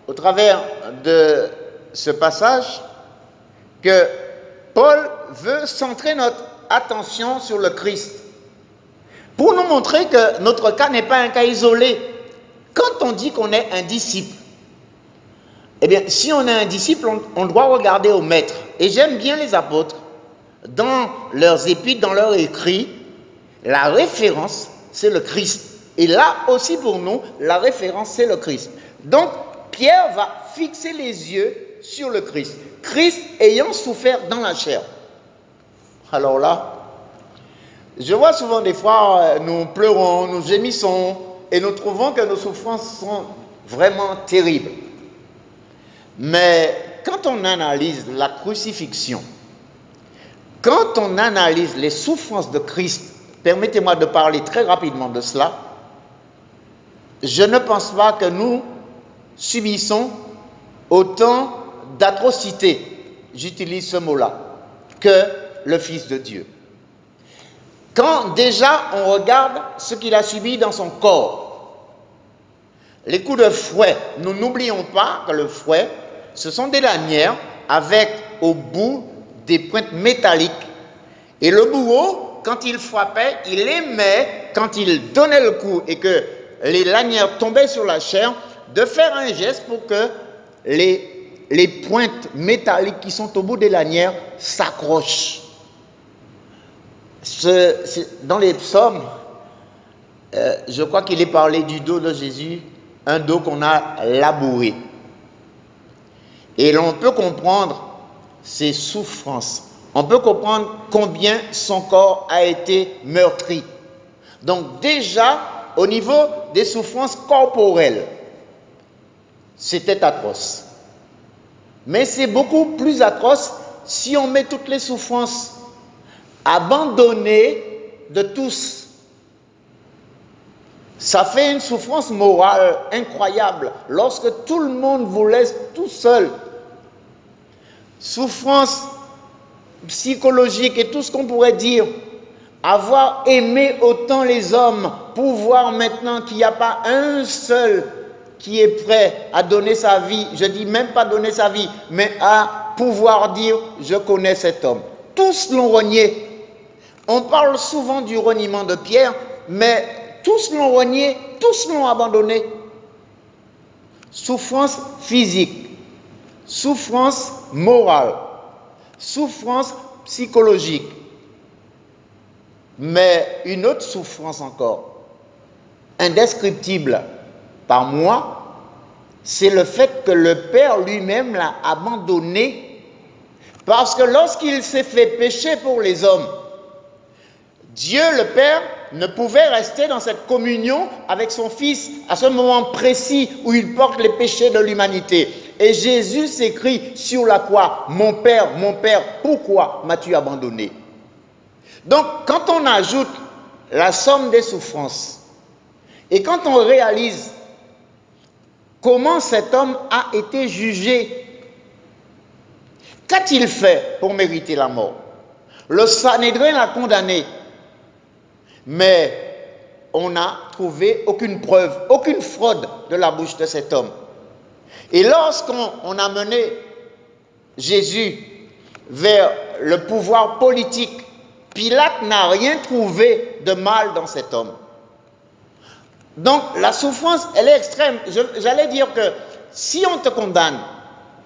au travers de ce passage, que Paul veut centrer notre attention sur le Christ, pour nous montrer que notre cas n'est pas un cas isolé. Quand on dit qu'on est un disciple, eh bien, si on est un disciple, on doit regarder au maître. Et j'aime bien les apôtres, dans leurs épîtres, dans leurs écrits, la référence, c'est le Christ. Et là aussi pour nous, la référence, c'est le Christ. Donc, Pierre va fixer les yeux sur le Christ. Christ ayant souffert dans la chair. Alors là, je vois souvent des fois, nous pleurons, nous gémissons et nous trouvons que nos souffrances sont vraiment terribles. Mais quand on analyse la crucifixion, quand on analyse les souffrances de Christ, permettez-moi de parler très rapidement de cela, je ne pense pas que nous subissons autant d'atrocités, j'utilise ce mot-là, que le Fils de Dieu. Quand déjà on regarde ce qu'il a subi dans son corps, les coups de fouet, nous n'oublions pas que le fouet, ce sont des lanières avec au bout des pointes métalliques. Et le bourreau, quand il frappait, il aimait, quand il donnait le coup et que les lanières tombaient sur la chair, de faire un geste pour que les pointes métalliques qui sont au bout des lanières s'accrochent. Dans les psaumes, je crois qu'il est parlé du dos de Jésus, un dos qu'on a labouré. Et l'on peut comprendre ses souffrances. On peut comprendre combien son corps a été meurtri. Donc déjà, au niveau des souffrances corporelles, c'était atroce. Mais c'est beaucoup plus atroce si on met toutes les souffrances abandonnées de tous. Ça fait une souffrance morale incroyable lorsque tout le monde vous laisse tout seul. Souffrance psychologique et tout ce qu'on pourrait dire. Avoir aimé autant les hommes pour voir maintenant qu'il n'y a pas un seul qui est prêt à donner sa vie, je dis même pas donner sa vie, mais à pouvoir dire je connais cet homme. Tous l'ont renié. On parle souvent du reniement de Pierre, mais tous l'ont renié, tous l'ont abandonné. Souffrance physique, souffrance morale, souffrance psychologique. Mais une autre souffrance encore, indescriptible par moi, c'est le fait que le Père lui-même l'a abandonné, parce que lorsqu'il s'est fait pécher pour les hommes, Dieu le Père ne pouvait rester dans cette communion avec son Fils à ce moment précis où il porte les péchés de l'humanité. Et Jésus s'écrit sur la croix, mon Père, pourquoi m'as-tu abandonné? Donc, quand on ajoute la somme des souffrances, et quand on réalise comment cet homme a été jugé, qu'a-t-il fait pour mériter la mort? Le Sanhédrin l'a condamné, mais on n'a trouvé aucune preuve, aucune fraude de la bouche de cet homme. Et lorsqu'on a mené Jésus vers le pouvoir politique, Pilate n'a rien trouvé de mal dans cet homme. Donc la souffrance, elle est extrême. J'allais dire que si on te condamne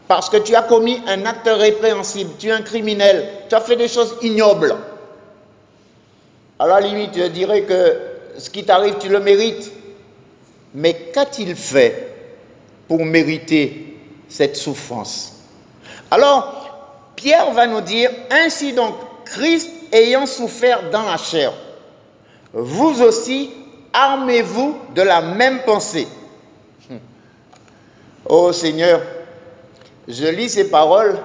parce que tu as commis un acte répréhensible, tu es un criminel, tu as fait des choses ignobles, à la limite, je dirais que ce qui t'arrive, tu le mérites. Mais qu'a-t-il fait pour mériter cette souffrance? Alors, Pierre va nous dire, ainsi donc, Christ ayant souffert dans la chair, vous aussi, armez-vous de la même pensée. Oh Seigneur, je lis ces paroles,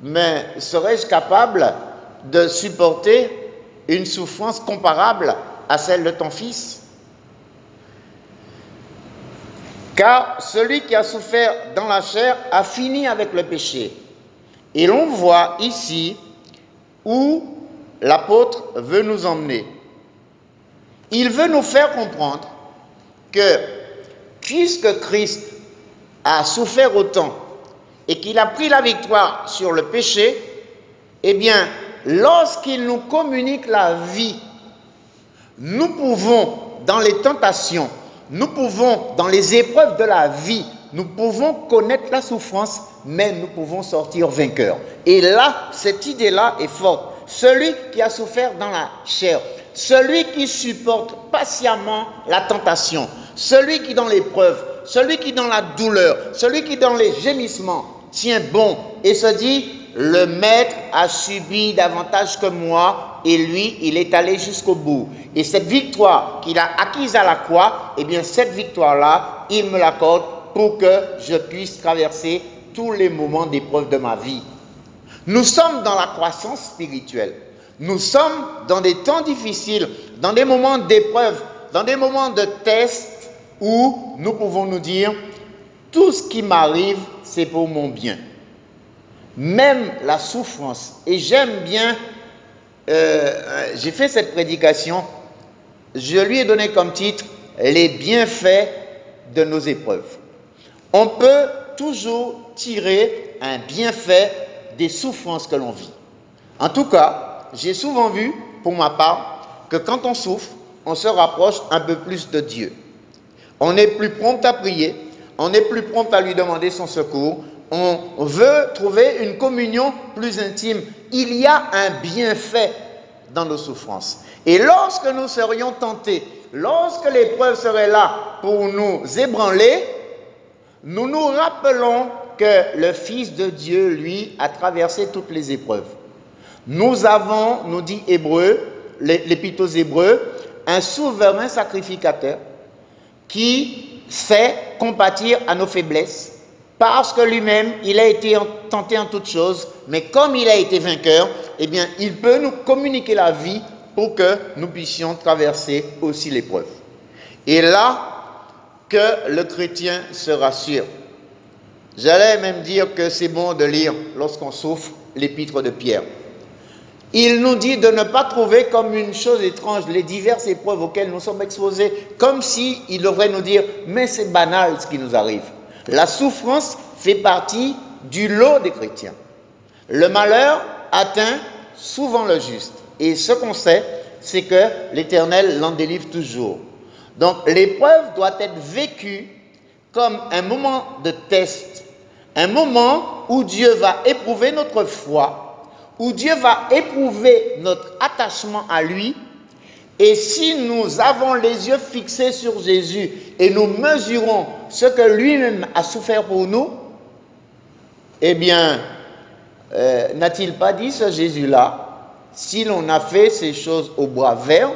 mais serais-je capable de supporter une souffrance comparable à celle de ton Fils? Car celui qui a souffert dans la chair a fini avec le péché. Et l'on voit ici où l'apôtre veut nous emmener. Il veut nous faire comprendre que puisque Christ a souffert autant et qu'il a pris la victoire sur le péché, eh bien, lorsqu'il nous communique la vie, nous pouvons, dans les tentations, nous pouvons, dans les épreuves de la vie, nous pouvons connaître la souffrance, mais nous pouvons sortir vainqueurs. Et là, cette idée-là est forte. Celui qui a souffert dans la chair, celui qui supporte patiemment la tentation, celui qui dans l'épreuve celui qui dans la douleur, celui qui dans les gémissements tient bon et se dit, le maître a subi davantage que moi et lui, il est allé jusqu'au bout. Et cette victoire qu'il a acquise à la croix, eh bien cette victoire-là, il me l'accorde pour que je puisse traverser tous les moments d'épreuve de ma vie. Nous sommes dans la croissance spirituelle. Nous sommes dans des temps difficiles, dans des moments d'épreuve, dans des moments de test où nous pouvons nous dire, tout ce qui m'arrive, c'est pour mon bien. Même la souffrance. Et j'aime bien, j'ai fait cette prédication, je lui ai donné comme titre, les bienfaits de nos épreuves. On peut toujours tirer un bienfait des souffrances que l'on vit. En tout cas, j'ai souvent vu, pour ma part, que quand on souffre, on se rapproche un peu plus de Dieu. On est plus prompt à prier, on est plus prompt à lui demander son secours, on veut trouver une communion plus intime. Il y a un bienfait dans nos souffrances. Et lorsque nous serions tentés, lorsque l'épreuve serait là pour nous ébranler, nous nous rappelons que le Fils de Dieu, lui, a traversé toutes les épreuves. Nous avons, nous dit Hébreu, l'Épître aux Hébreux, un souverain sacrificateur qui sait compatir à nos faiblesses parce que lui-même, il a été tenté en toutes choses, mais comme il a été vainqueur, eh bien, il peut nous communiquer la vie pour que nous puissions traverser aussi l'épreuve. Et là, que le chrétien se rassure. J'allais même dire que c'est bon de lire, lorsqu'on souffre, l'épître de Pierre. Il nous dit de ne pas trouver comme une chose étrange les diverses épreuves auxquelles nous sommes exposés, comme si il devrait nous dire, mais c'est banal ce qui nous arrive. La souffrance fait partie du lot des chrétiens. Le malheur atteint souvent le juste. Et ce qu'on sait, c'est que l'Éternel l'en délivre toujours. Donc l'épreuve doit être vécue comme un moment de test, un moment où Dieu va éprouver notre foi, où Dieu va éprouver notre attachement à lui. Et si nous avons les yeux fixés sur Jésus et nous mesurons ce que lui-même a souffert pour nous, eh bien, n'a-t-il pas dit ce Jésus-là, si l'on a fait ces choses au bois vert,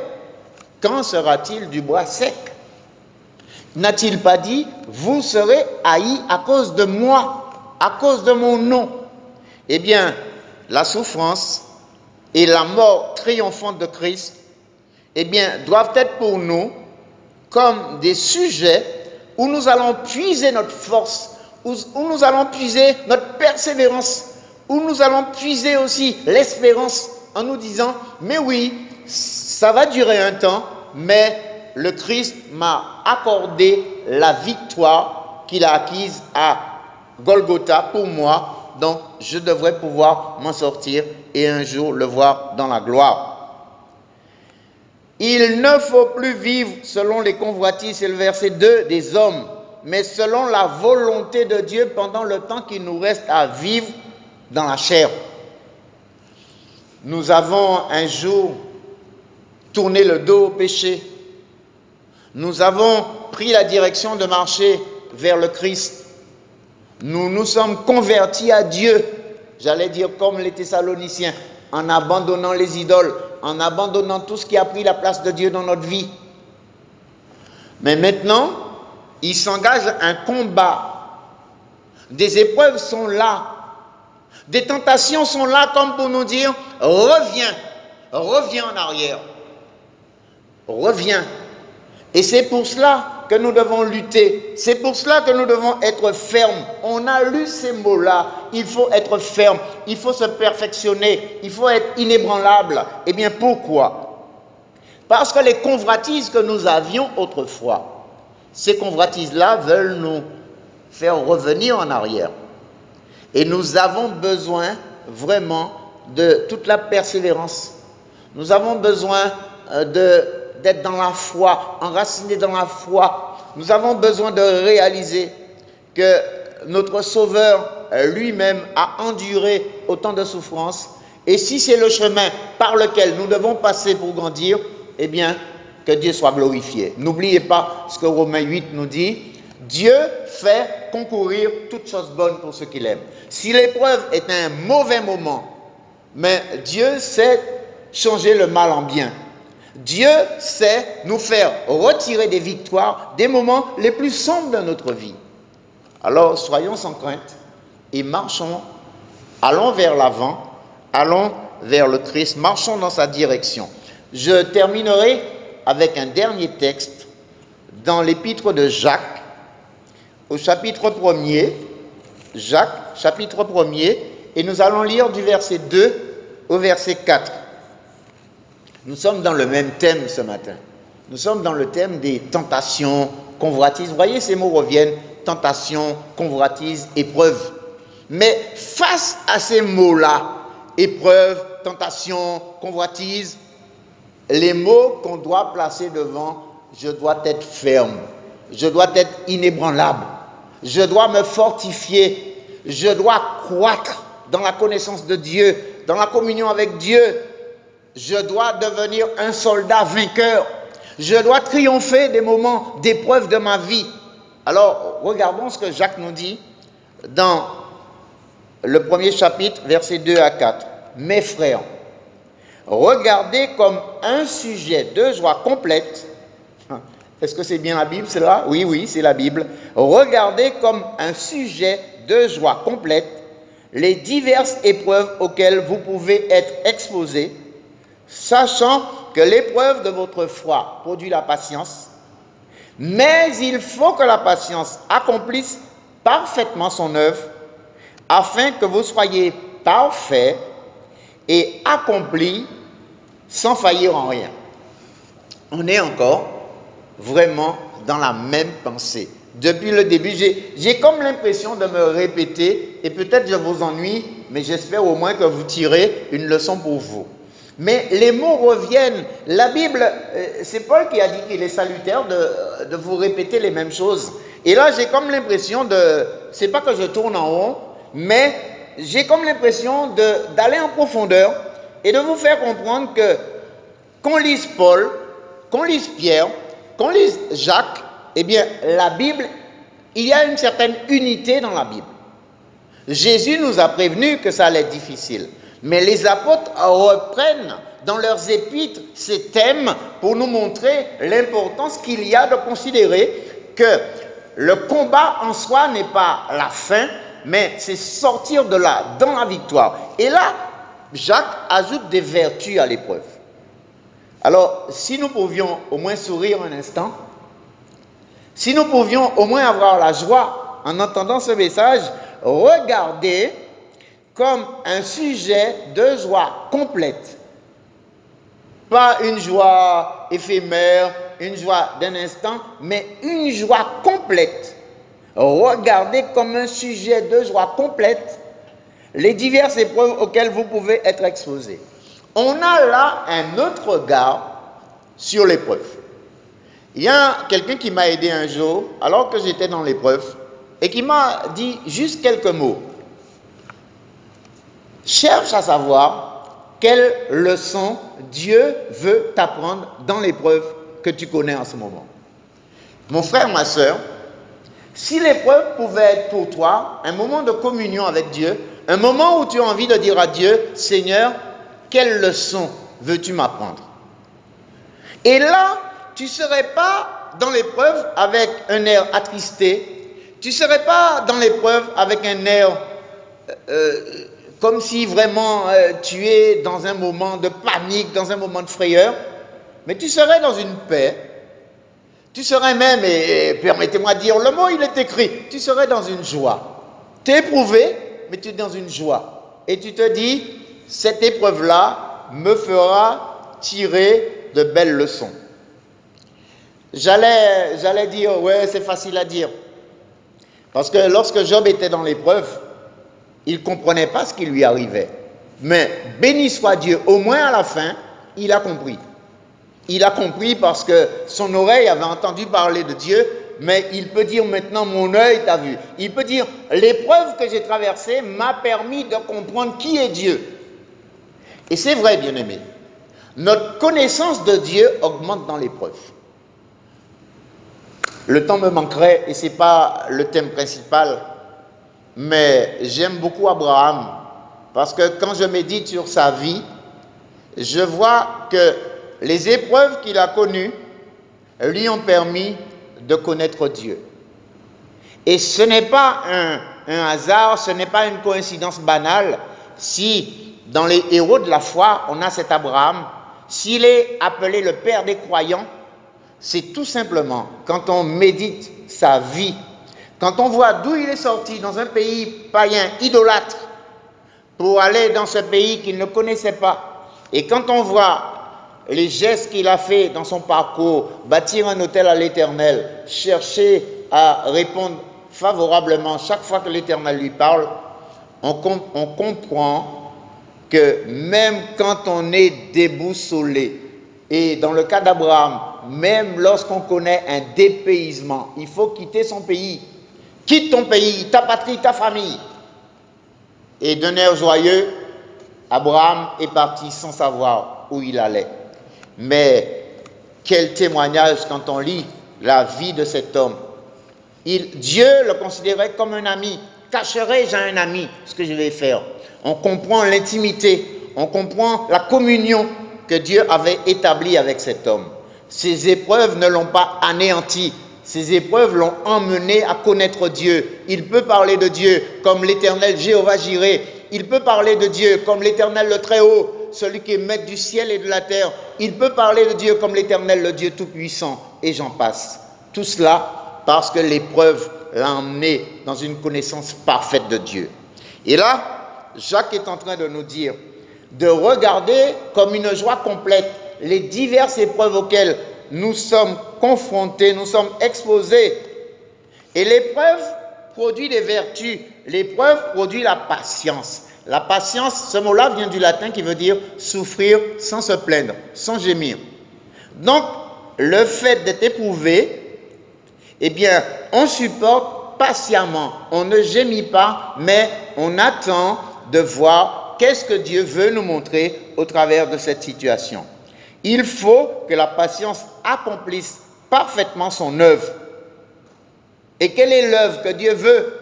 quand sera-t-il du bois sec? N'a-t-il pas dit, vous serez haïs à cause de moi, à cause de mon nom? Eh bien, la souffrance et la mort triomphante de Christ, eh bien, doivent être pour nous comme des sujets où nous allons puiser notre force, où nous allons puiser notre persévérance, où nous allons puiser aussi l'espérance en nous disant, mais oui, ça va durer un temps, mais le Christ m'a accordé la victoire qu'il a acquise à Golgotha pour moi, donc je devrais pouvoir m'en sortir et un jour le voir dans la gloire. Il ne faut plus vivre selon les convoitises, c'est le verset 2, des hommes, mais selon la volonté de Dieu pendant le temps qu'il nous reste à vivre dans la chair. Nous avons un jour tourné le dos au péché. Nous avons pris la direction de marcher vers le Christ. Nous nous sommes convertis à Dieu, j'allais dire comme les Thessaloniciens, en abandonnant les idoles, en abandonnant tout ce qui a pris la place de Dieu dans notre vie. Mais maintenant, il s'engage un combat. Des épreuves sont là. Des tentations sont là comme pour nous dire, reviens, reviens en arrière. Reviens. Et c'est pour cela que nous devons lutter. C'est pour cela que nous devons être fermes. On a lu ces mots-là. Il faut être ferme. Il faut se perfectionner. Il faut être inébranlable. Eh bien, pourquoi? Parce que les convoitises que nous avions autrefois, ces convoitises-là veulent nous faire revenir en arrière. Et nous avons besoin vraiment de toute la persévérance. Nous avons besoin d'être dans la foi, enracinés dans la foi. Nous avons besoin de réaliser que notre Sauveur lui-même a enduré autant de souffrances. Et si c'est le chemin par lequel nous devons passer pour grandir, eh bien, que Dieu soit glorifié. N'oubliez pas ce que Romains 8 nous dit, Dieu fait concourir toutes choses bonnes pour ceux qu'il aime. Si l'épreuve est un mauvais moment, mais Dieu sait changer le mal en bien. Dieu sait nous faire retirer des victoires des moments les plus sombres de notre vie. Alors soyons sans crainte et marchons, allons vers l'avant, allons vers le Christ, marchons dans sa direction. Je terminerai avec un dernier texte dans l'épître de Jacques, au chapitre 1er, Jacques, chapitre 1er, et nous allons lire du verset 2 au verset 4. Nous sommes dans le même thème ce matin. Nous sommes dans le thème des tentations, convoitises. Vous voyez, ces mots reviennent, tentation, convoitise, épreuve. Mais face à ces mots-là, épreuve, tentation, convoitise, les mots qu'on doit placer devant, je dois être ferme, je dois être inébranlable, je dois me fortifier, je dois croître dans la connaissance de Dieu, dans la communion avec Dieu. Je dois devenir un soldat vainqueur. Je dois triompher des moments d'épreuve de ma vie. Alors, regardons ce que Jacques nous dit dans le premier chapitre, versets 2 à 4. Mes frères, regardez comme un sujet de joie complète. Est-ce que c'est bien la Bible, cela? Oui, c'est la Bible. Regardez comme un sujet de joie complète les diverses épreuves auxquelles vous pouvez être exposés, sachant que l'épreuve de votre foi produit la patience, mais il faut que la patience accomplisse parfaitement son œuvre, afin que vous soyez parfaits et accomplis sans faillir en rien. On est encore vraiment dans la même pensée. Depuis le début, j'ai comme l'impression de me répéter, et peut-être je vous ennuie, mais j'espère au moins que vous tirez une leçon pour vous. Mais les mots reviennent. La Bible, c'est Paul qui a dit qu'il est salutaire de vous répéter les mêmes choses. Et là, j'ai comme l'impression c'est pas que je tourne en rond, mais j'ai comme l'impression d'aller en profondeur et de vous faire comprendre que qu'on lise Paul, qu'on lise Pierre, qu'on lise Jacques, eh bien, la Bible, il y a une certaine unité dans la Bible. Jésus nous a prévenu que ça allait être difficile. Mais les apôtres reprennent dans leurs épîtres ces thèmes pour nous montrer l'importance qu'il y a de considérer que le combat en soi n'est pas la fin, mais c'est sortir de là, dans la victoire. Et là, Jacques ajoute des vertus à l'épreuve. Alors, si nous pouvions au moins sourire un instant, si nous pouvions au moins avoir la joie en entendant ce message, regardez comme un sujet de joie complète. Pas une joie éphémère, une joie d'un instant, mais une joie complète. Regardez comme un sujet de joie complète les diverses épreuves auxquelles vous pouvez être exposés. On a là un autre regard sur l'épreuve. Il y a quelqu'un qui m'a aidé un jour, alors que j'étais dans l'épreuve, et qui m'a dit juste quelques mots. Cherche à savoir quelle leçon Dieu veut t'apprendre dans l'épreuve que tu connais en ce moment. Mon frère, ma soeur, si l'épreuve pouvait être pour toi un moment de communion avec Dieu, un moment où tu as envie de dire à Dieu, Seigneur, quelle leçon veux-tu m'apprendre? Et là, tu ne serais pas dans l'épreuve avec un air attristé, tu ne serais pas dans l'épreuve avec un air comme si vraiment tu es dans un moment de panique, dans un moment de frayeur, mais tu serais dans une paix, tu serais même, et permettez-moi de dire le mot, il est écrit, tu serais dans une joie. Tu es éprouvé, mais tu es dans une joie. Et tu te dis, cette épreuve-là me fera tirer de belles leçons. J'allais dire, ouais, c'est facile à dire. Parce que lorsque Job était dans l'épreuve, il ne comprenait pas ce qui lui arrivait. Mais béni soit Dieu, au moins à la fin, il a compris. Il a compris parce que son oreille avait entendu parler de Dieu, mais il peut dire maintenant, mon œil t'a vu. Il peut dire, l'épreuve que j'ai traversée m'a permis de comprendre qui est Dieu. Et c'est vrai, bien-aimés. Notre connaissance de Dieu augmente dans l'épreuve. Le temps me manquerait et ce n'est pas le thème principal, mais j'aime beaucoup Abraham parce que quand je médite sur sa vie, je vois que les épreuves qu'il a connues lui ont permis de connaître Dieu. Et ce n'est pas un hasard, ce n'est pas une coïncidence banale si dans les héros de la foi, on a cet Abraham. S'il est appelé le père des croyants, c'est tout simplement quand on médite sa vie, quand on voit d'où il est sorti dans un pays païen, idolâtre, pour aller dans ce pays qu'il ne connaissait pas, et quand on voit les gestes qu'il a fait dans son parcours, bâtir un hôtel à l'Éternel, chercher à répondre favorablement chaque fois que l'Éternel lui parle, on comprend que même quand on est déboussolé, et dans le cas d'Abraham, même lorsqu'on connaît un dépaysement, il faut quitter son pays. Quitte ton pays, ta patrie, ta famille. Et d'un air joyeux, Abraham est parti sans savoir où il allait. Mais quel témoignage quand on lit la vie de cet homme. Dieu le considérait comme un ami. Cacherai-je à un ami ce que je vais faire? On comprend l'intimité, on comprend la communion que Dieu avait établie avec cet homme. Ces épreuves ne l'ont pas anéanti. Ces épreuves l'ont emmené à connaître Dieu. Il peut parler de Dieu comme l'Éternel Jéhovah Jireh. Il peut parler de Dieu comme l'Éternel le Très-Haut, celui qui est maître du ciel et de la terre. Il peut parler de Dieu comme l'Éternel, le Dieu Tout-Puissant. Et j'en passe. Tout cela parce que l'épreuve l'a emmené dans une connaissance parfaite de Dieu. Et là, Jacques est en train de nous dire de regarder comme une joie complète les diverses épreuves auxquelles nous sommes confrontés, nous sommes exposés. Et l'épreuve produit des vertus. L'épreuve produit la patience. La patience, ce mot-là vient du latin qui veut dire souffrir sans se plaindre, sans gémir. Donc, le fait d'être éprouvé, eh bien, on supporte patiemment. On ne gémit pas, mais on attend de voir qu'est-ce que Dieu veut nous montrer au travers de cette situation. Il faut que la patience accomplisse parfaitement son œuvre. Et quelle est l'œuvre que Dieu veut?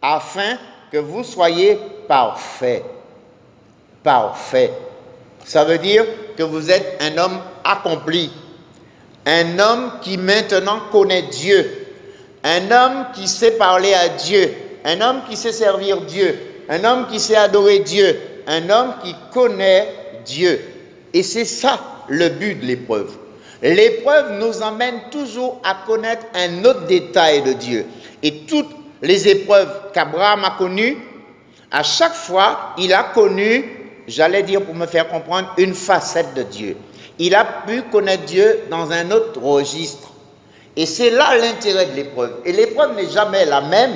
Afin que vous soyez parfaits. Parfait. Ça veut dire que vous êtes un homme accompli. Un homme qui maintenant connaît Dieu. Un homme qui sait parler à Dieu. Un homme qui sait servir Dieu. Un homme qui sait adorer Dieu. Un homme qui connaît Dieu. Et c'est ça le but de l'épreuve. L'épreuve nous emmène toujours à connaître un autre détail de Dieu. Et toutes les épreuves qu'Abraham a connues, à chaque fois, il a connu, j'allais dire pour me faire comprendre, une facette de Dieu. Il a pu connaître Dieu dans un autre registre. Et c'est là l'intérêt de l'épreuve. Et l'épreuve n'est jamais la même.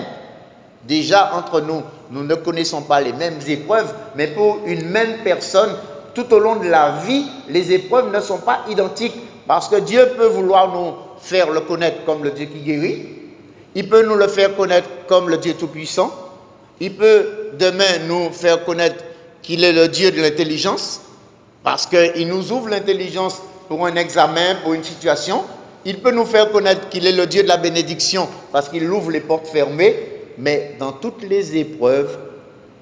Déjà, entre nous, nous ne connaissons pas les mêmes épreuves, mais pour une même personne, tout au long de la vie, les épreuves ne sont pas identiques. Parce que Dieu peut vouloir nous faire le connaître comme le Dieu qui guérit. Il peut nous le faire connaître comme le Dieu Tout-Puissant. Il peut demain nous faire connaître qu'il est le Dieu de l'intelligence. Parce qu'il nous ouvre l'intelligence pour un examen, pour une situation. Il peut nous faire connaître qu'il est le Dieu de la bénédiction parce qu'il ouvre les portes fermées. Mais dans toutes les épreuves,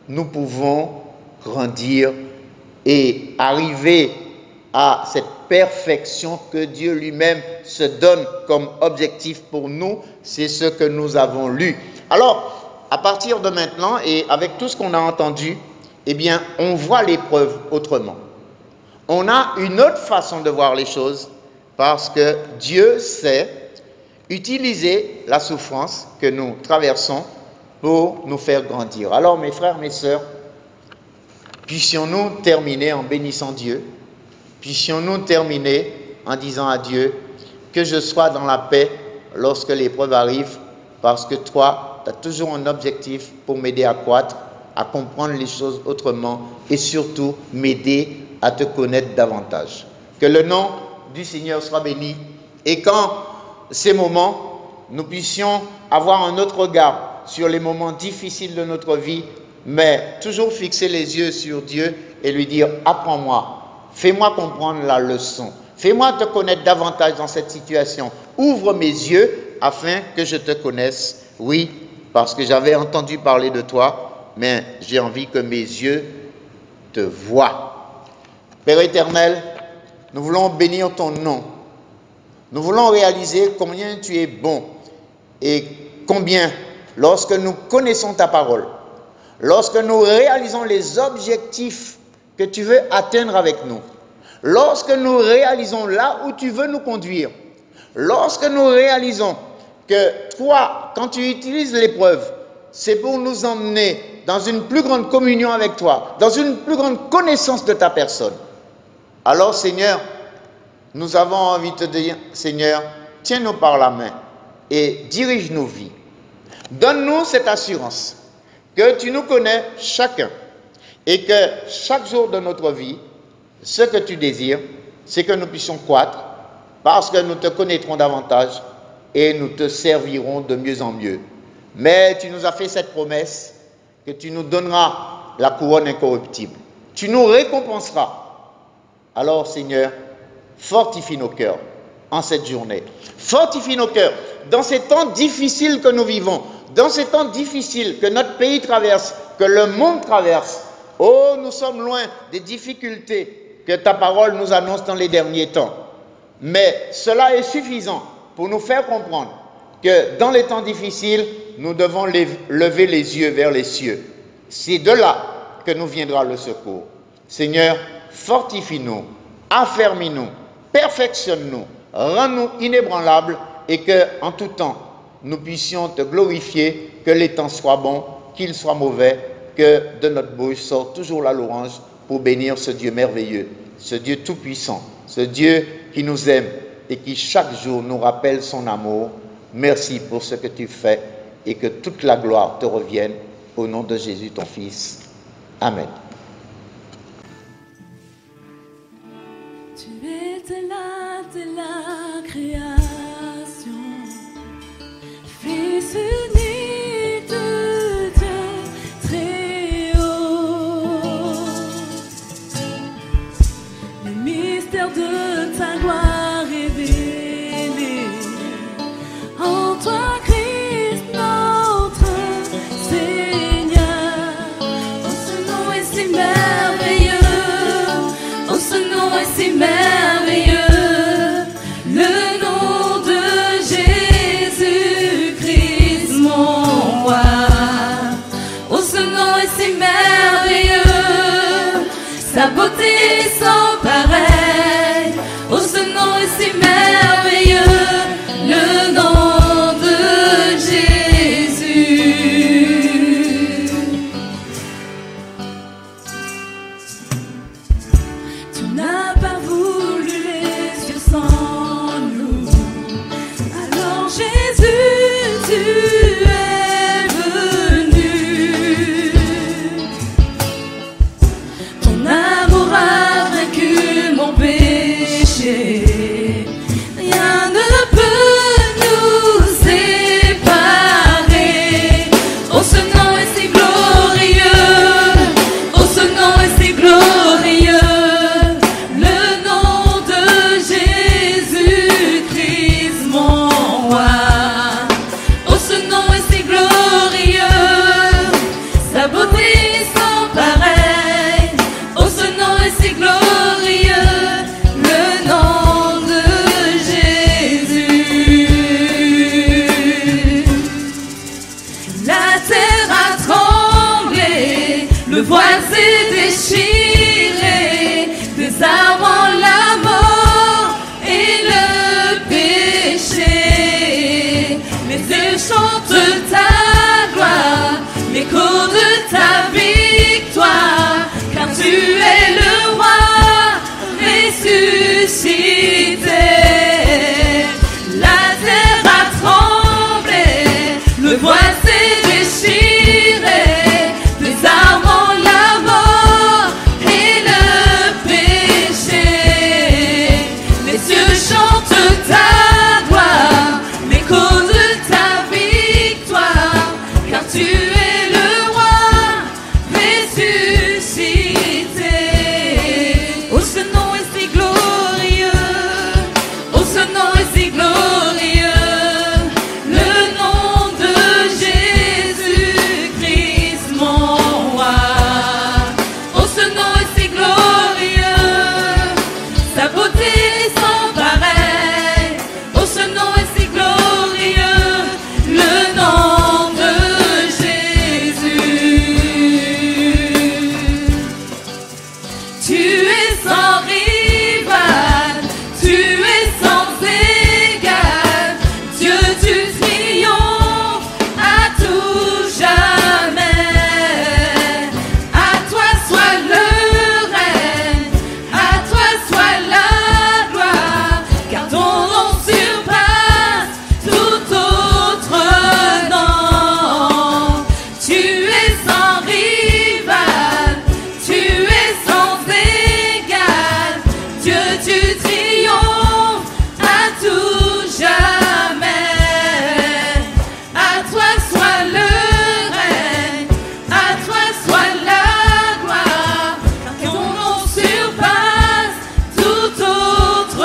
nous pouvons grandir et arriver à cette perfection que Dieu lui-même se donne comme objectif pour nous. C'est ce que nous avons lu. Alors, à partir de maintenant et avec tout ce qu'on a entendu, eh bien, on voit l'épreuve autrement. On a une autre façon de voir les choses parce que Dieu sait utiliser la souffrance que nous traversons pour nous faire grandir. Alors, mes frères, mes sœurs, puissions-nous terminer en bénissant Dieu. Puissions-nous terminer en disant à Dieu que je sois dans la paix lorsque l'épreuve arrive parce que toi, tu as toujours un objectif pour m'aider à croître, à comprendre les choses autrement et surtout m'aider à te connaître davantage. Que le nom du Seigneur soit béni et quand ces moments, nous puissions avoir un autre regard sur les moments difficiles de notre vie, mais toujours fixer les yeux sur Dieu et lui dire « Apprends-moi, fais-moi comprendre la leçon, fais-moi te connaître davantage dans cette situation, ouvre mes yeux afin que je te connaisse. Oui, parce que j'avais entendu parler de toi, mais j'ai envie que mes yeux te voient. Père éternel, nous voulons bénir ton nom. Nous voulons réaliser combien tu es bon et combien, lorsque nous connaissons ta parole, lorsque nous réalisons les objectifs que tu veux atteindre avec nous, lorsque nous réalisons là où tu veux nous conduire, lorsque nous réalisons que toi, quand tu utilises l'épreuve, c'est pour nous emmener dans une plus grande communion avec toi, dans une plus grande connaissance de ta personne. Alors Seigneur, nous avons envie de te dire, Seigneur, tiens-nous par la main et dirige nos vies. Donne-nous cette assurance que tu nous connais chacun et que chaque jour de notre vie, ce que tu désires, c'est que nous puissions croître parce que nous te connaîtrons davantage et nous te servirons de mieux en mieux. Mais tu nous as fait cette promesse que tu nous donneras la couronne incorruptible. Tu nous récompenseras. Alors Seigneur, fortifie nos cœurs en cette journée. Fortifie nos cœurs dans ces temps difficiles que nous vivons, dans ces temps difficiles que notre pays traverse, que le monde traverse. Oh, nous sommes loin des difficultés que ta parole nous annonce dans les derniers temps. Mais cela est suffisant pour nous faire comprendre que dans les temps difficiles, nous devons lever les yeux vers les cieux. C'est de là que nous viendra le secours. Seigneur, fortifie-nous, affermis-nous, perfectionne-nous, rends-nous inébranlables et que, en tout temps, nous puissions te glorifier, que les temps soient bons, qu'ils soient mauvais, que de notre bouche sorte toujours la louange pour bénir ce Dieu merveilleux, ce Dieu tout-puissant, ce Dieu qui nous aime et qui chaque jour nous rappelle son amour. Merci pour ce que tu fais et que toute la gloire te revienne au nom de Jésus ton Fils. Amen. Tu étais là dès la création, Fils unique de Dieu très haut. Le mystère de ta gloire révélé en toi, Christ notre Seigneur. Oh, ce nom est si merveilleux, oh, ce nom est si merveilleux, le nom de Jésus-Christ mon roi. Oh, ce nom est si merveilleux, sa beauté est sans pareil. Oh, ce nom est si merveilleux, le nom de Jésus. Tu n'as pas voulu Dieu, tu triomphes à tout jamais. À toi soit le règne, à toi soit la gloire, car ton nom surpasse tout autre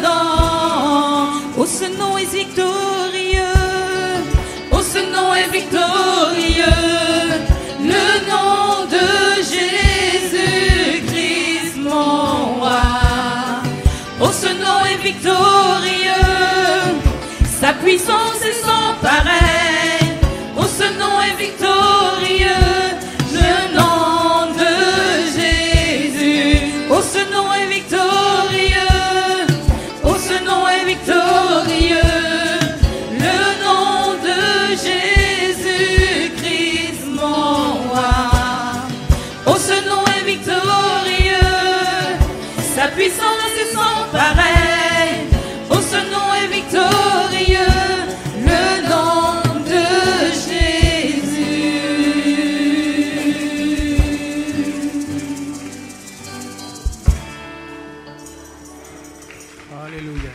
nom. Oh, ce nom est victorieux, oh, ce nom est victorieux, le nom de Jésus-Christ, mon roi. Oh, ce nom est victorieux, sa puissance est sans pareil. Oh, ce nom est victorieux, le nom de Jésus. Oh, ce nom est victorieux, oh, ce nom est victorieux, le nom de Jésus-Christ, mon roi. Oh, ce nom est victorieux, sa puissance est sans pareil. Oh, ce nom est victorieux, le nom de Jésus. Alléluia.